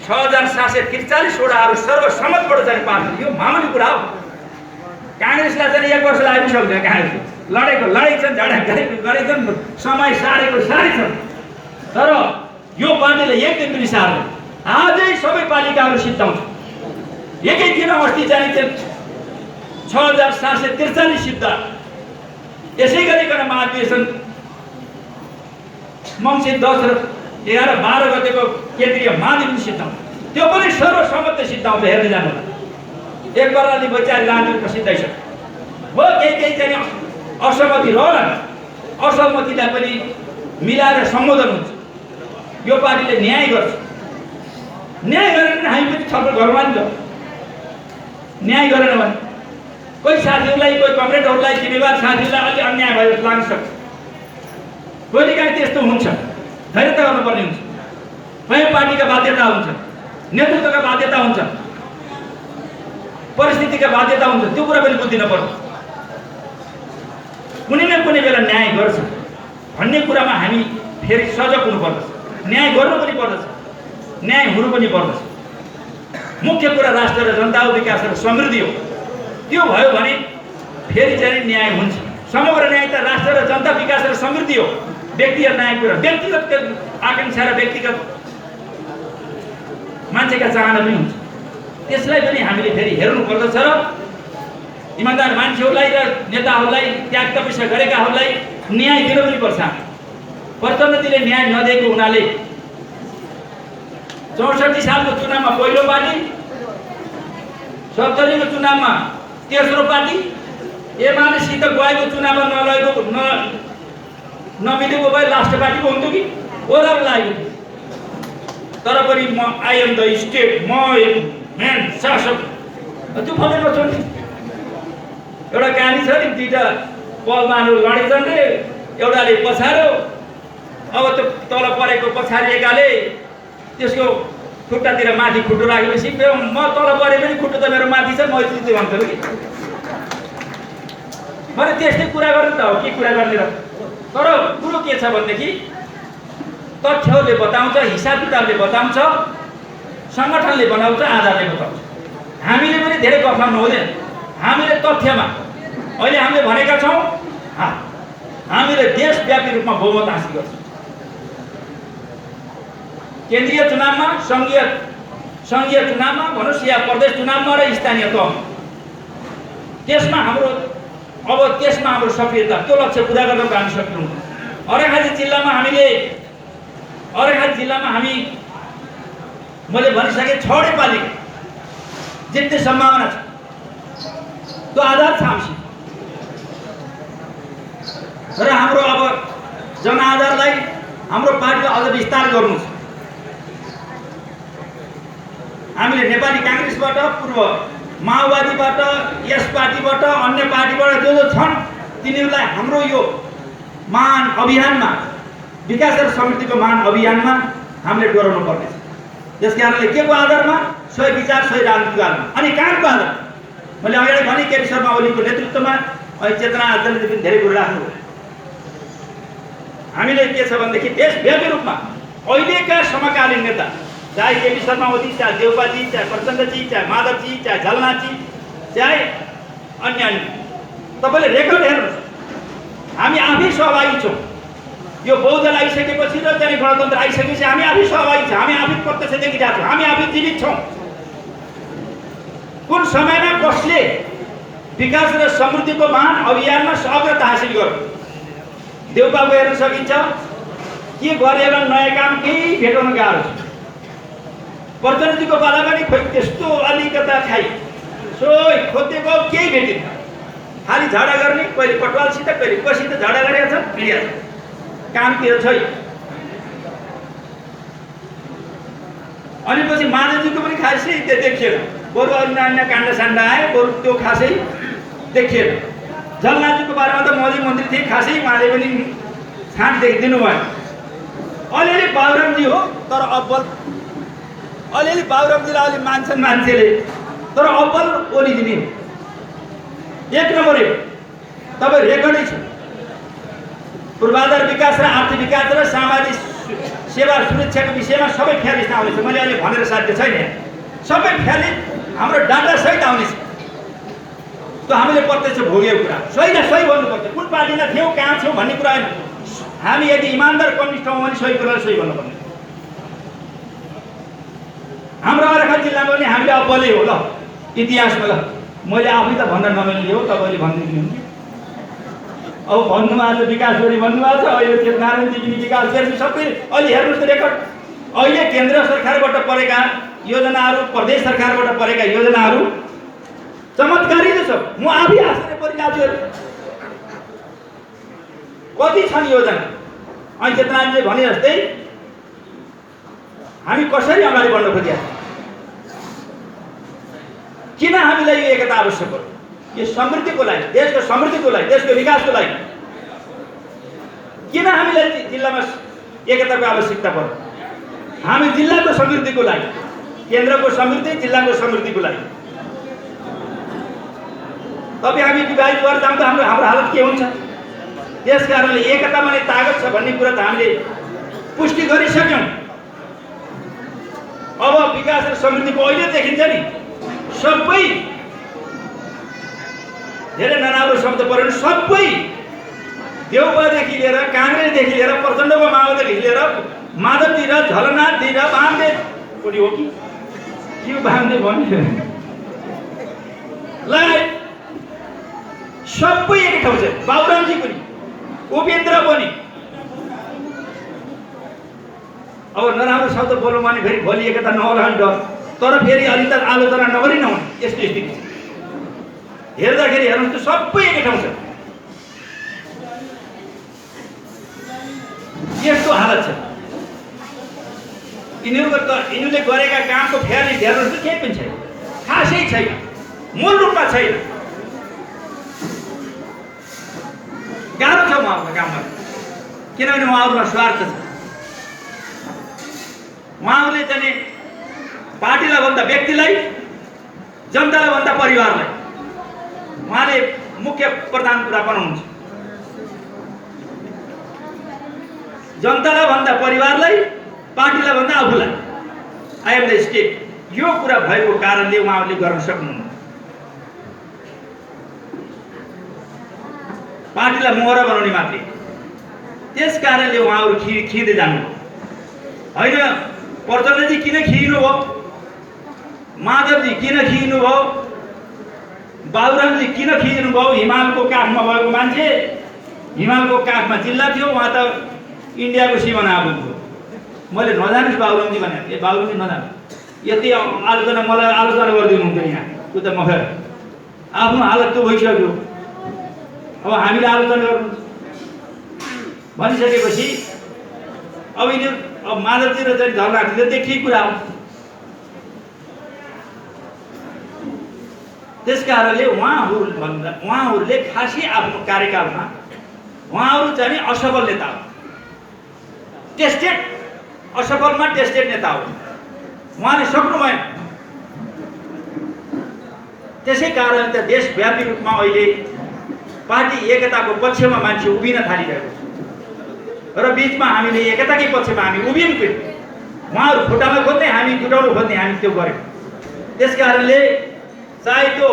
6743 वडाहरू सर्वसम्मतबाट चाहिँ पास यो मामुली कुरा हो। काङ्ग्रेसलाई चाहिँ 1 वर्ष लाग्नु सक्दैन, काङ्ग्रेसले लडेछन्, झगडा गरेछन्, समय सारेको सारै छन्, तर यो पार्टीले एक दिन पनि सार्दैन। आजै सबै पालिकाहरू सिद्धाउँछ, एकै दिन अस्ति चाहिँ 6743 सिद्ध। यसै गरिकन महाधिवेशन मङ्सिर 10 र 11, 12 गतेको केन्द्रीय महाधिवेशन सिद्धाउँछ, त्यो पनि सर्वसम्मत सिद्धाउँछ। हेर्दै जानु एक बराली बचाएर लानु सिद्धाइसक्यो हो। केही चाहिँ असहमति रहला, असहमतिलाई पनि मिलाएर सम्बोधन हुन्छ। यो पार्टीले न्याय गर्छ, न्याय गरेन भने हामी पनि छलफल गरौँला नि त। न्याय गरेन भने कोही साथीहरूलाई, कोही कमरेडहरूलाई, जिम्मेवार साथीहरूलाई अलि अन्याय भयो लाग्न सक्छ। कहिलेकाहीँ त्यस्तो हुन्छ, धैर्यता गर्नुपर्ने हुन्छ। कहीँ पार्टीका बाध्यता हुन्छ, नेतृत्वका बाध्यता हुन्छ, परिस्थितिका बाध्यता हुन्छ, त्यो कुरा पनि बुझ्दिन पर्छ। कुनै न कुनै बेला न्याय गर्छ भन्ने कुरामा हामी फेरि सजग हुनुपर्दछ। न्याय गर्नु पनि पर्दछ, न्याय हुनु पनि पर्दछ। मुख्य कुरा राष्ट्र र जनताको विकास र समृद्धि हो। त्यो भयो भने फेरि चाहिँ न्याय हुन्छ। समग्र न्याय त राष्ट्र र जनता विकास र समृद्धि हो। व्यक्तिगत न्याय कुरा, व्यक्तिगत आकाङ्क्षा र व्यक्तिगत मान्छेका चाहना पनि हुन्छ, त्यसलाई पनि हामीले फेरि हेर्नु पर्दछ। र इमान्दार मान्छेहरूलाई र नेताहरूलाई, त्याग तपस्या गरेकाहरूलाई न्याय दिनु पनि पर्छ। प्रचण्डजीले न्याय नदिएको हुनाले 64 सालको चुनावमा पहिलो पार्टी, 70 को चुनावमा तेस्रो पार्टी, एमालेसित गएको चुनावमा नमिलेको भए लास्ट पार्टीको हुन्थ्यो कि ओदार लाग्यो। तर पनि म आई एम द स्टेट, म म्यान शासक, त्यो फले नछोड्ने एउटा कहानी छ नि। 2टा पलमाहरू लडेछन् रे, एउटाले पछार्यो, अब त्यो तल परेको पछारिएकाले त्यसको खुट्टातिर माथि खुट्टो राखेपछि म तल परे पनि खुट्टो त मेरो माथि छ, म यति भन्छु कि मैले त्यस्तै कुरा गर्नु त हो के कुरा गर्ने र। तर कुरो के छ भनेदेखि तथ्यहरूले बताउँछ, हिसाब किताबले बताउँछ, सङ्गठनले बनाउँछ, आधारले बताउँछ। हामीले पनि धेरै गफाउनु हुँदैन। हामीले तथ्यमा अहिले हामीले भनेका छौँ, हामीले देशव्यापी रूपमा बहुमत हासिल गर्छौँ। केन्द्रीय चुनावमा, सङ्घीय चुनावमा भनोस् या प्रदेश चुनावमा र स्थानीय तहमा, त्यसमा हाम्रो सक्रियता, त्यो लक्ष्य पुरा गर्न हामी सक्छौँ। अर्घाखाँची जिल्लामा हामी मैले भनिसकेँ 6 पालिका जित्ने सम्भावना छ। त्यो आधार छ हामीसित। र हाम्रो अब जनआधारलाई हाम्रो पार्टीलाई अझ विस्तार गर्नु छ। हामीले नेपाली काङ्ग्रेसबाट, पूर्व माओवादीबाट, यस पार्टीबाट, अन्य पार्टीबाट जो छन् तिनीहरूलाई हाम्रो यो महान अभियानमा, विकास र समृद्धिको महान अभियानमा हामीले डोराउनु पर्नेछ। त्यस कारणले के को आधारमा? सही विचार, सही राजनीतिको आधारमा। अनि कामको आधारमा मैले अगाडि भने केपी शर्मा ओलीको नेतृत्वमा अहिले चेतना आचार्यले पनि धेरै कुरो राख्नु। हामीले के छ भनेदेखि देशव्यापी रूपमा अहिलेका समकालीन नेता, चाहे केपी शर्मा ओली, चाहे देउपाजी, चाहे प्रचण्डजी, चाहे माधवजी, चाहे झलनाथजी, चाहे अन्य तपाईँले रेकर्ड हेर्नुहोस्, हामी आफै सहभागी छौँ। यो बहुदल आइसकेपछि र चाहिँ गणतन्त्र आइसकेपछि हामी आफै सहभागी छौँ, हामी आफै प्रत्यक्ष देखिरहेको छौँ, हामी आफै जीवित छौँ। कुन समयमा कसले विकास र समृद्धिको महान अभियानमा अग्रता हासिल गरौँ। देउपाको हेर्न सकिन्छ के गरेर नयाँ काम केही भेटाउन गाह्रो छ। प्रचण्डजीको पाला पनि खोइ त्यस्तो अलिकता खाइ सोही खोजेको केही भेटिन, खालि झगडा गर्ने, कहिले पटवालसित कहिले कसित झगडा गरेका छन्, भिडिया काम के छैन। अनि पछि माधवजीको पनि खासै त्यो देखिएन, बरु अन्य काण्ड साण्ड आयो, बरु त्यो खासै देखिएन। झलनाथजीको बारेमा त मोदी मन्त्री थिए, खासै उहाँले पनि छाँट देखिदिनु भयो। अलिअलि बाबुरामजी हो तर अब्बल, अलिअलि बाबुरामजीलाई अलि मान्छन् मान्छेले तर अब्बल ओलिदिने एक नम्बर हो। तपाईँ रेकर्डै छ। पूर्वाधार विकास र आर्थिक विकास र सामाजिक सेवा सुरक्षाको विषयमा सबै फ्यालिस्ट आउनेछ। मैले अहिले भनेर साध्य छैन, सबै फ्यालिस्ट हाम्रो डाटा सहित आउनेछ। त्यो हामीले प्रत्यक्ष भोगेको कुरा सही न सही भन्नुपर्छ। कुन पार्टीमा थियौँ कहाँ छौँ भन्ने कुरा होइन। हामी यदि इमान्दार कम्युनिस्ट हौँ भने सही कुरा सही भन्नुपर्ने। हाम्रो अर्को जिल्लामा पनि हामीले अब्बलै हो ल इतिहासमा। ल मैले आफै त भन्न नमिल्ने हो, तपाईँले भनिदिनु। अब भन्नुभएको छ विकास गरी भन्नुभएको छ, अहिले चेतनारायणजी विकास गरी सबै अहिले हेर्नुहोस् त रेकर्ड। अहिले केन्द्र सरकारबाट परेका योजनाहरू, प्रदेश सरकारबाट परेका योजनाहरू चमत्कारी छ। म आफै आश्चर्य परिरहेको छु कति छन् योजना। अनि चेतनारायणजीले भने जस्तै हामी कसरी अगाडि बढ्न खोजिया, किन हामीलाई यो एकता आवश्यक हो? यो समृद्धिको लागि, देशको समृद्धिको लागि, देशको विकासको लागि किन हामीलाई जिल्लामा एकताको आवश्यकता पर्यो? हामी जिल्लाको समृद्धिको लागि, केन्द्रको समृद्धि, जिल्लाको समृद्धिको लागि। तपाईँ हामी विभाजित भएर जाँदा हाम्रो हालत के हुन्छ? त्यस कारणले एकता भने तागत छ भन्ने कुरा त हामीले पुष्टि गरिसक्यौँ। अब विकास र समृद्धिको अहिले देखिन्छ नि सबै धेरै नराम्रो शब्द परेन, सबै देउपादेखि लिएर काङ्ग्रेसदेखि लिएर प्रचण्डको माओवादीदेखि लिएर माधवजी र झलनाथजी र वामदेव पनि हो कि वामदेव भन्यो ल सबै एक ठाउँ छ। बाबुरामजी पनि, उपेन्द्र पनि। अब नराम्रो शब्द बोलौँ भने फेरि भोलि एकता नहोला नि डर, तर फेरि अलिक आलोचना नगरी नहुने यस्तो स्थिति छ। हेर्दाखेरि हेर्नुहोस् त सबै एकै ठाउँ छ। यस्तो हालत छ। यिनीहरूले गरेका कामको फ्यालिस्ट हेर्नुहोस् त केही पनि छैन, खासै छैन, मूल रूपमा छैन। गाह्रो छ उहाँहरूको काम गर्नु, किनभने उहाँहरूमा स्वार्थ छ। उहाँहरूले चाहिँ पार्टीलाई भन्दा व्यक्तिलाई, जनतालाई भन्दा परिवारलाई उहाँले मुख्य प्रधान कुरा बनाउनुहुन्छ। जनतालाई भन्दा परिवारलाई, पार्टीलाई भन्दा आफूलाई, आई एम द स्टेट। यो कुरा भएको कारणले उहाँहरूले गर्न सक्नुहुन्न। पार्टीलाई मोहरा बनाउने मात्रै। त्यस कारणले उहाँहरू खिँदै जानु होइन। प्रचण्डजी किन खिइनु भयो, माधवजी किन खिइनु भयो, बाबुरामजी किन खिइनु भयो? हिमालको काखमा भएको मान्छे, हिमालको काखमा जिल्ला थियो, उहाँ त इन्डियाको सिमाना आएको। मैले नजानुस् बाबुरामजी भने, ए बाबुरामजी नजानु, यति आलोचना मलाई आलोचना गरिदिनुहुन्छ यहाँ। त्यो त म आफ्नो हालत त्यो भइसक्यो। अब हामीले आलोचना गर्नु भनिसकेपछि अब यिनीहरू अब माधवजी र चाहिँ झलनाथजीले देखिए कुरा हो। त्यस कारणले उहाँहरूले खासै आफ्नो कार्यकालमा उहाँहरू चाहिँ असफल नेता हो, टेस्टेड, असफलमा टेस्टेड नेता हो। उहाँले सक्नु भएन। त्यसै कारणले त देशव्यापी रूपमा अहिले पार्टी एकताको पक्षमा मान्छे उभिन थालिरहेको छ र बिचमा हामीले एकताकै पक्षमा हामी उभियौँ पनि। उहाँहरू खुट्टामा खोज्ने, हामी जुटाउनु खोज्ने, हामी त्यो गऱ्यौँ। त्यस कारणले चाहे त्यो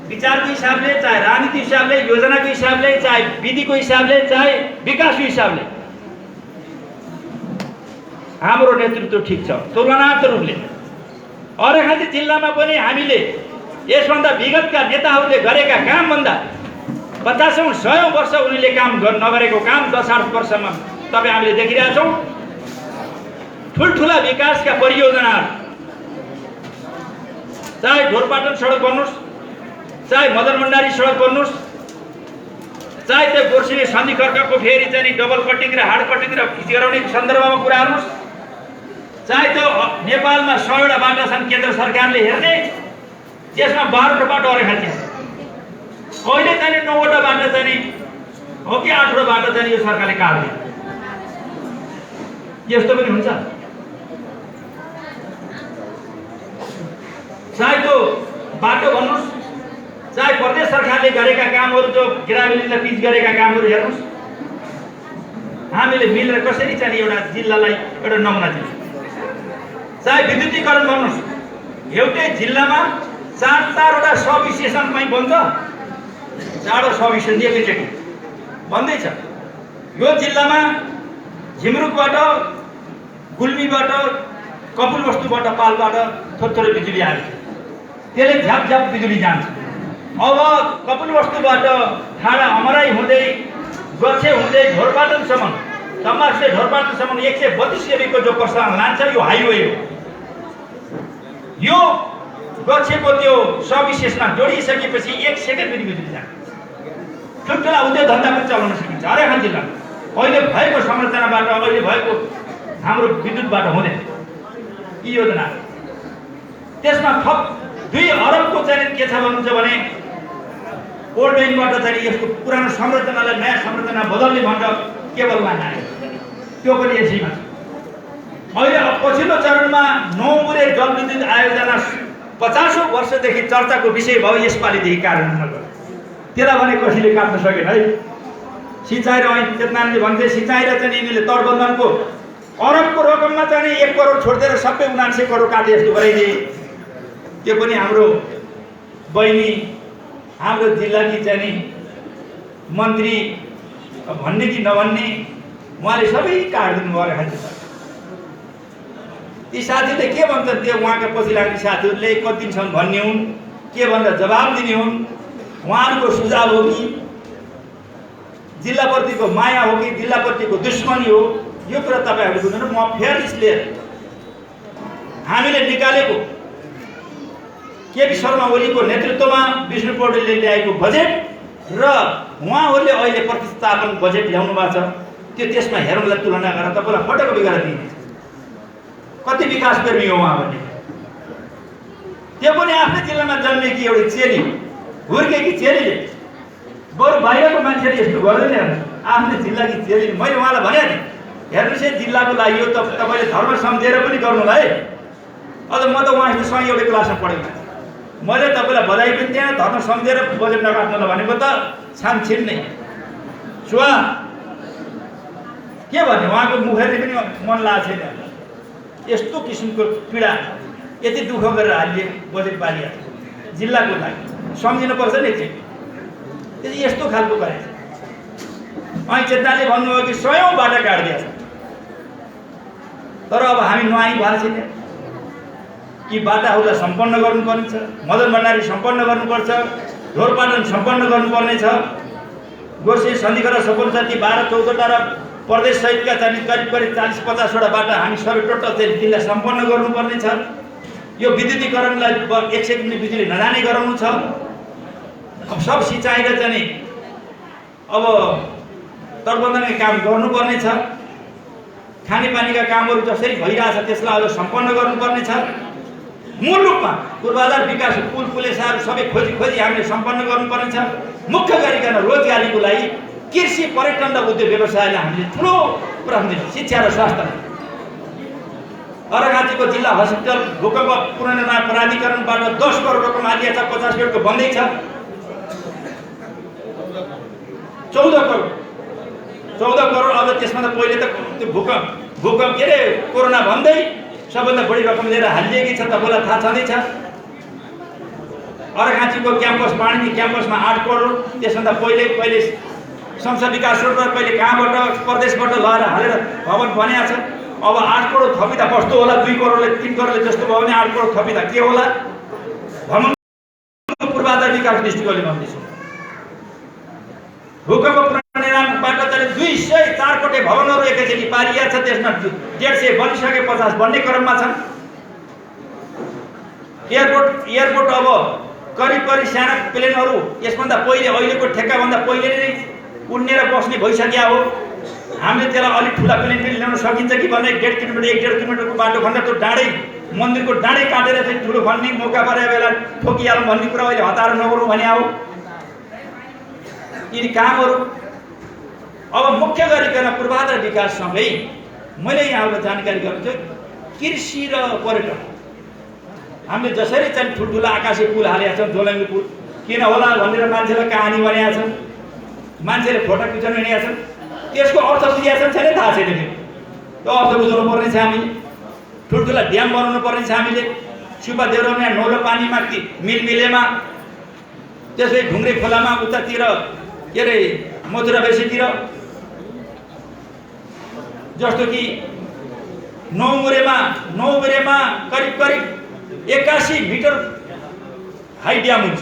विचारको हिसाबले, चाहे राजनीतिको हिसाबले, योजनाको हिसाबले, चाहे विधिको हिसाबले, चाहे विकासको हिसाबले हाम्रो नेतृत्व ठिक छ। तुलनात्मक रूपले अर्घाखाँची जिल्लामा पनि हामीले यसभन्दा विगतका नेताहरूले गरेका कामभन्दा 50औं 100औं वर्ष उनीले काम नगरेको काम 10-8 वर्षमा तपाईँ हामीले देखिरहेका छौँ। ठुल्ठुला विकासका परियोजनाहरू, चाहे ढोरपाटन सडक बन्नुहोस्, चाहे मदन भण्डारी सडक बन्नुहोस्, चाहे त्यो गोर्सिनी सन्धिखर्कको फेरि चाहिँ डबल कटिङ र हार्ड कटिङ र गराउने सन्दर्भमा कुरा गर्नुहोस्, चाहे त्यो नेपालमा 100वटा बाटा छन् केन्द्र सरकारले हेर्ने, त्यसमा 12वटा बाटो अरेखा छ। अहिले चाहिँ 9वटा बाटो चाहिँ हो कि 8वटा बाटो चाहिँ यो सरकारले काट्यो। यस्तो पनि हुन्छ। चाहे त्यो बाटो भन्नुहोस्, चाहे प्रदेश सरकारले गरेका कामहरू, जो ग्रामीणलाई पिच गरेका कामहरू हेर्नुहोस्, हामीले मिलेर कसरी चाहिँ एउटा जिल्लालाई एउटा नमुना दिन्छ। चाहे विद्युतीकरण भन्नुहोस्, एउटै जिल्लामा 4-4वटा सब स्टेसन पनि बन्छ, 4वटा सब स्टेसन एकैचोटि बन्दैछ। यो जिल्लामा झिमरुकबाट, गुल्मीबाट, कपिलवस्तुबाट, पालबाट थोरै बिजुली आयो, त्यसले झ्याप बिजुली जान्छ। अब कपिलवस्तुबाट ठाडा अमराई हुँदै गच्छे हुँदै ढोरपाटनसम्म, तमासले ढोरपाटनसम्म 132 केबीको जो प्रसारण लान्छ, यो हाइवे हो। यो गच्छेको त्यो सब स्टेसनमा जोडिसकेपछि 1 सेकेन्ड पनि बिजुली जान्छ। ठुल्ठुला उद्योग धन्दा पनि चलाउन सकिन्छ हरेक जिल्लामा। अहिले भएको संरचनाबाट, अहिले भएको हाम्रो विद्युतबाट हुँदैन यी योजना। त्यसमा थप 2 अरबको चाहिँ के छ भन्नुहुन्छ भने ओल्ड लाइनबाट चाहिँ यसको पुरानो संरचनालाई नयाँ संरचना बदल्ने भनेर केबल लाइन आयो, त्यो पनि यसैमा छ। अहिले पछिल्लो चरणमा 9 मुरे जलविद्युत आयोजना 50औं वर्षदेखि चर्चाको विषय भयो, यसपालिदेखि कार्यान्वयन नगर्यो। त्यसलाई भने कसैले काट्न सकेन है। सिँचाइ र चेतनाले भन्थे सिँचाइ र चाहिँ यिनीहरूले तटबन्धनको अरबको रकममा चाहिँ 1 करोड छोडिदिएर सबै 79 करोड काटे जस्तो गराइदिए। त्यो पनि हाम्रो बहिनी, हाम्रो जिल्लाकी चाहिँ मन्त्री भन्ने कि नभन्ने, उहाँले सबै काटिदिनु भयो खान्छ। ती साथीले के भन्छन्, त्यो उहाँका पछि लाग्ने साथीहरूले कति दिनसम्म भन्ने हुन्, के भनेर जवाब दिने हुन्। उहाँहरूको सुझाव हो कि जिल्लाप्रतिको माया हो कि जिल्लाप्रतिको दुश्मनी हो, यो कुरा तपाईँहरूले बुझ्नु। म फेरि इसले हामीले निकालेको केपी शर्मा ओलीको नेतृत्वमा विष्णु पौडेलले ल्याएको बजेट र उहाँहरूले अहिले प्रतिस्थापन बजेट ल्याउनु भएको छ, त्यो त्यसमा हेर्नुलाई तुलना गरेर तपाईँलाई फटक बिगाएर दिइन्छ। कति विकास प्रेमी हो उहाँ भने। त्यो पनि आफ्नै जिल्लामा जन्मेकी एउटी चेली, हुर्केकी चेलीले, बरु बाहिरको मान्छेले यस्तो गर्दैन। आफ्नै जिल्लाकी चेली, मैले उहाँलाई भने नि हेर्नुहोस् है, जिल्लाको लागि यो तपाईँले धर्म सम्झेर पनि गर्नुला है। अझ म त उहाँसँगै एउटै क्लासमा पढेको, मैले तपाईँलाई बधाई पनि दिएँ, धर्म सम्झेर बजेट नकाट्नुलाई भनेको त छामछिन नै सुवा के भन्ने। उहाँको मुखले पनि मन लागेको छैन। यस्तो किसिमको पीडा, यति दुःख गरेर हालिए बजेट पारिया जिल्लाको लागि, सम्झिनुपर्छ नि चाहिँ। यस्तो खालको गरेछ। अनि चेतनाले भन्नुभयो कि 100औं बाटा काटिदिएछ, तर अब हामी नुहाइ भएको छैन कि बाटाहरूलाई सम्पन्न गर्नुपर्ने छ, मदन भण्डारी सम्पन्न गर्नुपर्छ, ढोरपाटन सम्पन्न गर्नुपर्ने छ, गोर्से सन्धिखर्क सम्पन्न छ। ती 12-14वटा र प्रदेश सहितका चाहिँ करिब 40-50वटा बाटा हामी सबै टोटल चाहिँ जिल्ला सम्पन्न गर्नुपर्ने छ। यो विद्युतीकरणलाई 1 सेकेन्ड बिजुली नजाने गराउनु छ। अब सब सिँचाइ र चाहिँ अब तटबन्धनका काम गर्नुपर्ने छ। खानेपानीका कामहरू जसरी भइरहेछ त्यसलाई अब सम्पन्न गर्नुपर्ने छ। मूल रूपमा पूर्वाधार विकास, पुल पुलेसाहरू सबै खोजी हामीले सम्पन्न गर्नुपर्ने छ। मुख्य गरिकन रोजगारीको लागि कृषि, पर्यटन र उद्योग व्यवसायलाई हामीले ठुलो प्राथमिकता दिन्छौँ। शिक्षा र स्वास्थ्यलाई अर्घाँचीको जिल्ला हस्पिटल भूकम्प पुनर्निर्माण प्राधिकरणबाट 10 करोड रकम आदिया छ, 50 बेडको बन्दैछ। 14 करोड अब त्यसमा त पहिले त त्यो भूकम्प के अरे कोरोना भन्दै सबभन्दा बढी रकम लिएर हालिदिएकी छ, तपाईँलाई थाहा छँदैछ। अर्घाँचीको क्याम्पस, वाणिज्य क्याम्पसमा 8 करोड, त्यसभन्दा पहिले संसद विकास रोड पहिले कहाँबाट प्रदेशबाट लगेर हालेर भवन बनाएको छ। अब 8 करोड थपिँदा कस्तो होला, 2 करोडले 3 करोडले जस्तो भयो भने 8 करोड थपिँदा के होला। भवन पूर्वाधार विकास दृष्टिकोणले भन्दैछु। भूकम्प पुनर्निर्माणबाट चाहिँ 204 कोठे भवनहरू एकैचोटि पारिया छ, त्यसमा 150 बनिसके 50 बन्ने क्रममा छन्। एयरपोर्ट अब करिब साना प्लेनहरू यसभन्दा पहिले अहिलेको ठेक्काभन्दा पहिले नै उड्नेर बस्ने भइसक्यो हो। हामीले त्यसलाई अलिक ठुला प्लेन पनि ल्याउन सकिन्छ कि भन्दै 1.5 किलोमिटर 1.5 किलोमिटरको बाटो भन्दा त्यो डाँडै मन्दिरको डाँडै काटेर चाहिँ ठुलो भन्ने मौका परेको बेला ठोकिहालौँ भन्ने कुरा अहिले हतार नगरौँ भने हो। यी कामहरू अब मुख्य गरिकन पूर्वाधार विकाससँगै मैले यहाँलाई जानकारी गर्नु छ कृषि र पर्यटन। हामीले जसरी चाहिँ ठुल्ठुला आकाशे पुल हालेका छौँ, झोलङ्गी पुल किन होला भनेर मान्छेलाई कहानी बनाएका छन्, मान्छेले फोटो खिचाउन हिँडेका छन्, त्यसको अर्थ बुझेका छन् छैन थाहा छैन। त्यो अर्थ बुझाउनु पर्ने छ। हामीले ठुल्ठुला ड्याम बनाउनु पर्ने छ। हामीले सुब्बा देउरामा नौलो पानीमा मिलमिलेमा, त्यसै ढुङ्ग्रे खोलामा उतातिर के अरे मथुरा बेसीतिर, जस्तो कि नौमुरेमा करिब 81 मिटर हाई ड्याम हुन्छ,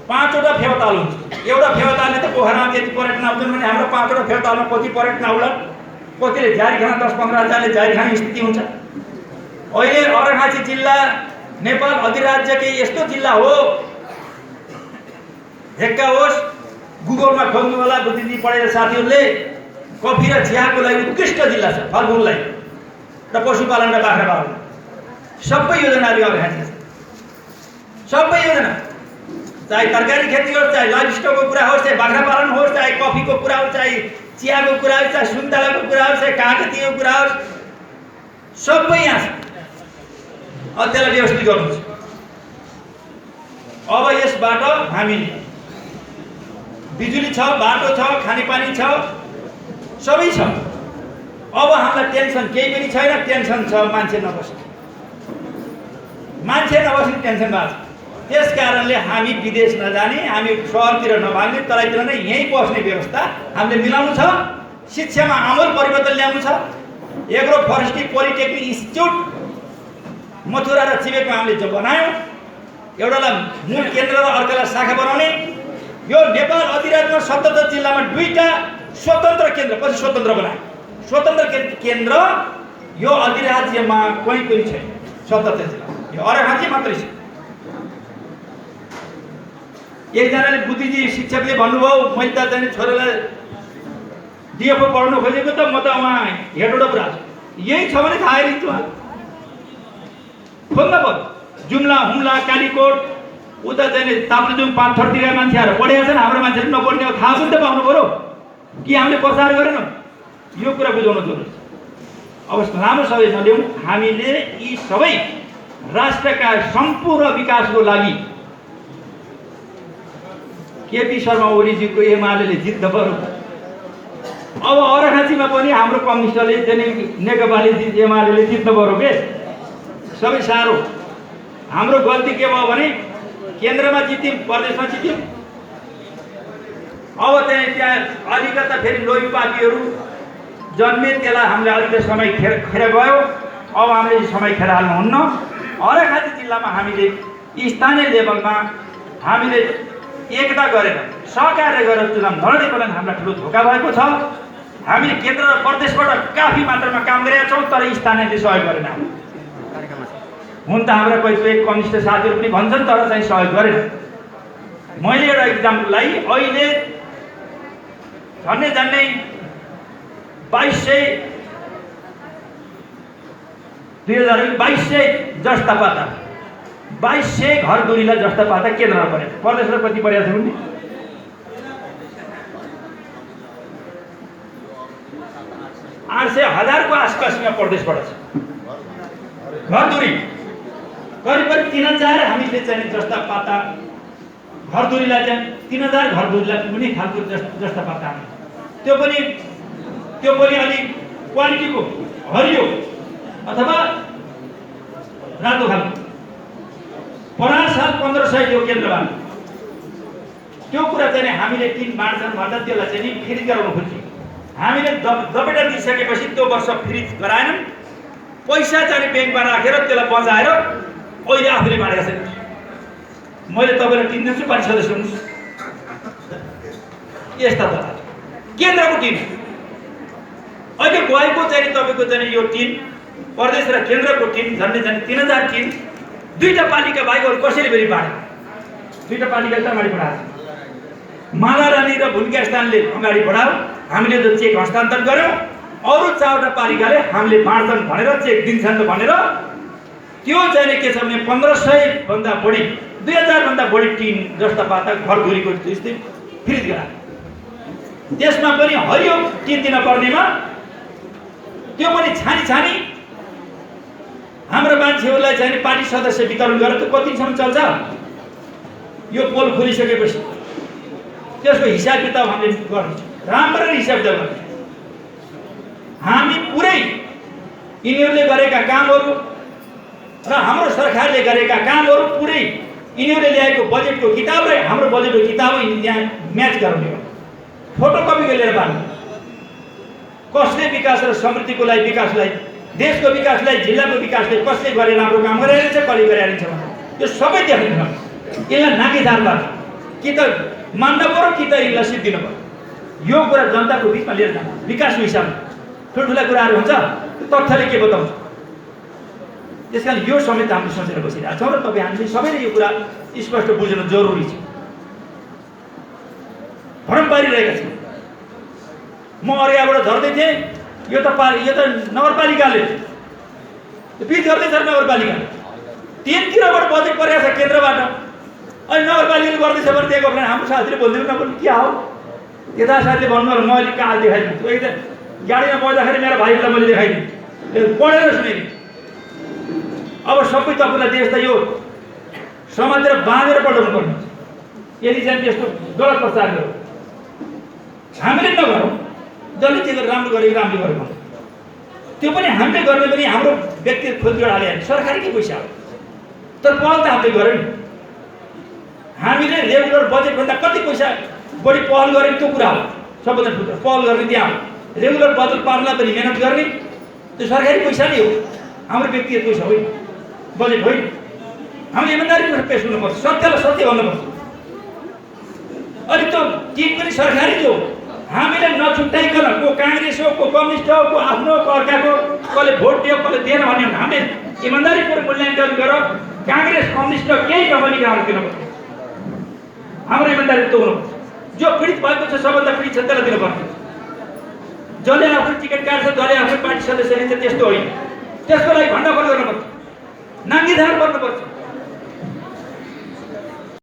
5वटा फेवाताल हुन्छ। एउटा फेवातालले त पोखरामा त्यति पर्यटन आउँदैन भने हाम्रो 5वटा फेवातालमा कति पर्यटन आउला? कतिले जारी खान 10-15 हजारले जारी खाने स्थिति हुन्छ। अहिले अर्घाखाँची जिल्ला नेपाल अधिराज्यकै यस्तो जिल्ला हो, हेक्का होस् गुगलमा खोज्नु होला बुद्धिजीवी पढेर साथीहरूले, कफी र चियाको लागि उत्कृष्ट जिल्ला छ, फलफुललाई र पशुपालन र बाख्रा पालन सबै योजनाहरू अर्घाखाँची छ। सबै योजना, चाहे तरकारी खेती होस्, चाहे लाइभ स्टकको कुरा होस्, चाहे बाख्रा पालन होस्, चाहे कफीको कुरा होस्, चाहे चियाको कुरा होस्, चाहे सुन्तलाको कुरा होस्, चाहे कागतीको कुरा होस्, सबै यहाँ छ। अब त्यसलाई व्यवस्थित गर्नु छ। अब यसबाट हामीले बिजुली छ, बाटो छ, खानेपानी छ, सबै छ। अब हामीलाई टेन्सन केही पनि छैन। टेन्सन छ मान्छे नबस्ने टेन्सन भएको छ। त्यस कारणले हामी विदेश नजाने, हामी सहरतिर नभाग्ने, तराईतिर नै यहीँ बस्ने व्यवस्था हामीले मिलाउनु छ। शिक्षामा आमूल परिवर्तन ल्याउनु छ। Agro forestry polytechnic institute Mathura र चिबेकमा हामीले जो बनायौँ, एउटालाई मूल केन्द्र र अर्कालाई शाखा बनाउने। यो नेपाल अधिराज्यमा 77 जिल्लामा 2टा स्वतन्त्र केन्द्र पछि स्वतन्त्र बनायो। स्वतन्त्र केन्द्र यो अधिराज्यमा कहीँ पनि छैन। 77 जिल्ला यो अर्घाखाँची मात्रै छ। एकजनाले बुद्धिजीवी शिक्षकले भन्नुभयो, मैले त चाहिँ छोरालाई डिएफओ पढ्न खोजेको त म त उहाँ हेडवटा पुरा छु, यही छ भने थाहा लिन्छु। खोज्न पर्यो। जुम्ला, हुम्ला, कालीकोट, उता चाहिँ ताप्लेजुङ, पाथरतिर मान्छेहरू पढेका छन्, हाम्रो मान्छेहरू नपढ्ने हो, थाहा पनि त पाउनु पऱ्यो कि हामीले प्रचार गरेनौँ। यो कुरा बुझाउन जरुरी छ। अब राम्रोसँग नल्याउँ। हामीले यी सबै राष्ट्रका सम्पूर्ण विकासको लागि केपी शर्मा ओलीजीको एमाले जित्न पर्यो। अब अर्घाखाँचीमा पनि हाम्रो कम्युनिस्टले नेकपाले एमाले जित्न पर्यो के। सबै साह्रो। हाम्रो गल्ती के भयो भने केन्द्रमा जित्यौँ, प्रदेशमा जित्यौँ। अब त्यहाँ अलिकता फेरि लोही पार्टीहरू जन्मे, त्यसलाई हामीले अलिकति समय खेर गयो। अब हामीले समय खेर हाल्नुहुन्न। अर्घाखाँची जिल्लामा हामीले स्थानीय लेभलमा हामीले एकता गरेर सहकार्य गरेर चुनाव लड्ने बेला हामीलाई ठुलो धोका भएको छ। हामीले केन्द्र र प्रदेशबाट काफी मात्रामा काम गरेका छौँ, तर स्थानीयले सहयोग गरेन। हुन त हाम्रा कोही कम्युनिस्ट साथीहरू पनि भन्छन्, तर चाहिँ सहयोग गरेन। मैले एउटा इक्जाम्पललाई अहिले झन्डै 2200 जस्ता पाता, 2200 घर दूरीलाई जस्ता पाता केन्द्रमा परेको। प्रदेशमा कति परेको छ भने 800,000 को आसपासमा प्रदेशबाट छ घर दूरी। करिब 3000 हामीले चाहिँ जस्ता पाता घर दूरीलाई चाहिँ 3000 घर दूरीलाई कुनै खालको जस्ता पाता हामी त्यो पनि अलिक क्वालिटीको हरियो अथवा रातो खालको 50 साल 1500 यो केन्द्रमा त्यो कुरा चाहिँ हामीले 3 बाँड्छन् भन्दा त्यसलाई चाहिँ फ्रिज गराउन खोज्छौँ। हामीले दपेटा दिइसकेपछि त्यो वर्ष फ्रिज गराएनौँ। पैसा चाहिँ ब्याङ्कमा राखेर त्यसलाई बचाएर अहिले आफूले बाँडेका छन्। मैले तपाईँलाई टिम दिन्छु, पार्टी सदस्य हुनुहोस्। यस्ता त केन्द्रको टिम अहिले गएको चाहिँ तपाईँको चाहिँ यो टिम प्रदेश र केन्द्रको टिम झन्डै 3000 टिम दुईटा पालिका बाहेक अरू कसैले फेरि बाँडे दुईटा पालिका त अगाडि बढाएको मालारानी र भूमिका स्थानले अगाडि बढायो, हामीले जो चेक हस्तान्तरण गर्यौँ, अरू 4वटा पालिकाले हामीले बाँड्छन् भनेर चेक दिन्छन् भनेर त्यो चाहिँ के छ भने 1500 भन्दा बढी 2000 भन्दा बढी टिम जस्ता पाता घरधुरीको स्थिति फ्रिज गरायो। त्यसमा पनि हरियो टिम दिन पर्नेमा त्यो पनि छानी हाम्रो मान्छेहरूलाई चाहिँ पार्टी सदस्य वितरण गरेर त्यो कतिसम्म चल्छ? यो पोल खोलिसकेपछि त्यसको हिसाब किताब हामीले गर्नेछौँ, राम्ररी हिसाब किताब गर्नेछौँ। हामी पुरै यिनीहरूले गरेका कामहरू र हाम्रो सरकारले गरेका कामहरू पुरै यिनीहरूले ल्याएको बजेटको किताब र हाम्रो बजेटको किताब यहाँ म्याच गराउने हो। फोटोकपीको लिएर बाँड्नु, कसले विकास र समृद्धिको लागि विकासलाई, देशको विकासलाई, जिल्लाको विकासलाई कसले गरेर राम्रो काम गरिरहेछ, कसले गरिरहेछ त्यो सबै देखाउनु। यसलाई नाकीदार गर्नु कि त मान्न पर्यो कि त यसलाई सिद्धिनु पर्यो। यो कुरा जनताको बिचमा लिएर जानु। विकासको हिसाबमा ठुल्ठुला कुराहरू हुन्छ, तथ्यले के बताउँछ। त्यस कारण यो समेत हामीले सोचेर बसिरहेको छौँ र तपाईँ हामीले सबैले यो कुरा स्पष्ट बुझ्नु जरुरी छ। भरम पारिरहेका छौँ। म अरूबाट झर्दै थिएँ, यो त नगरपालिकाले पिच गर्दैछ। नगरपालिकाले 3 तिरबाट बजेट परेको छ केन्द्रबाट, अनि नगरपालिकाले गर्दैछ भने दिएको भने हाम्रो साथीले बोलिदिनु न पनि के हो। यता साथीले भन्नुभयो म अलिक कहाँ देखाइदिन्छु। एकदम गाडीमा बस्दाखेरि मेरो भाइलाई मैले देखाइदिएँ, पढेर सुनेँ। अब सबै तपाईँलाई देश त यो समातेर बाँधेर पठाउनु पर्ने यदि चाहिँ त्यस्तो गलत प्रचार गर्यो। हामीले नगरौँ, जसले के गरेर राम्रो गरेको राम्रो गरेको त्यो पनि हामीले गर्ने पनि हाम्रो व्यक्तिगत खोजीबाट हाले सरकारकै पैसा हो। तर पहल त हामीले गऱ्यौँ नि। हामीले रेगुलर बजेटभन्दा कति पैसा बढी पहल गरेको त्यो कुरा हो। सबभन्दा ठुलो पहल गर्ने त्यहाँ हो। रेगुलर बजेट पार्नलाई पनि मेहनत गर्ने त्यो सरकारी पैसा नै हो, हाम्रो व्यक्तिगत पैसा होइन, बजेट होइन। हामीले इमान्दारीपूर्वक पेश गर्नुपर्छ, सत्यलाई सत्य भन्नुपर्छ। अनि त्यो टिम पनि सरकारी थियो, हामीले नछुट्याइकन को काङ्ग्रेस हो, को कम्युनिस्ट हो, को आफ्नो अर्काको, कसले भोट दियो कसले दिएन भन्ने हामीले इमान्दारीपूर्वक मूल्याङ्कन गरेर काङ्ग्रेस कम्युनिस्ट केही नभनी काम दिनुपर्छ। हाम्रो इमान्दारी त हुनुपर्छ। जो पीडित भएको छ सबभन्दा पीडित छ त्यसलाई दिनुपर्छ। जसले आफ्नो टिकट काट्छ, जसले आफ्नो पार्टी सदस्य लिन्छ त्यस्तो होइन। त्यसको लागि भण्डाफोर गर्नुपर्छ, नाङ्गीधार गर्नुपर्छ।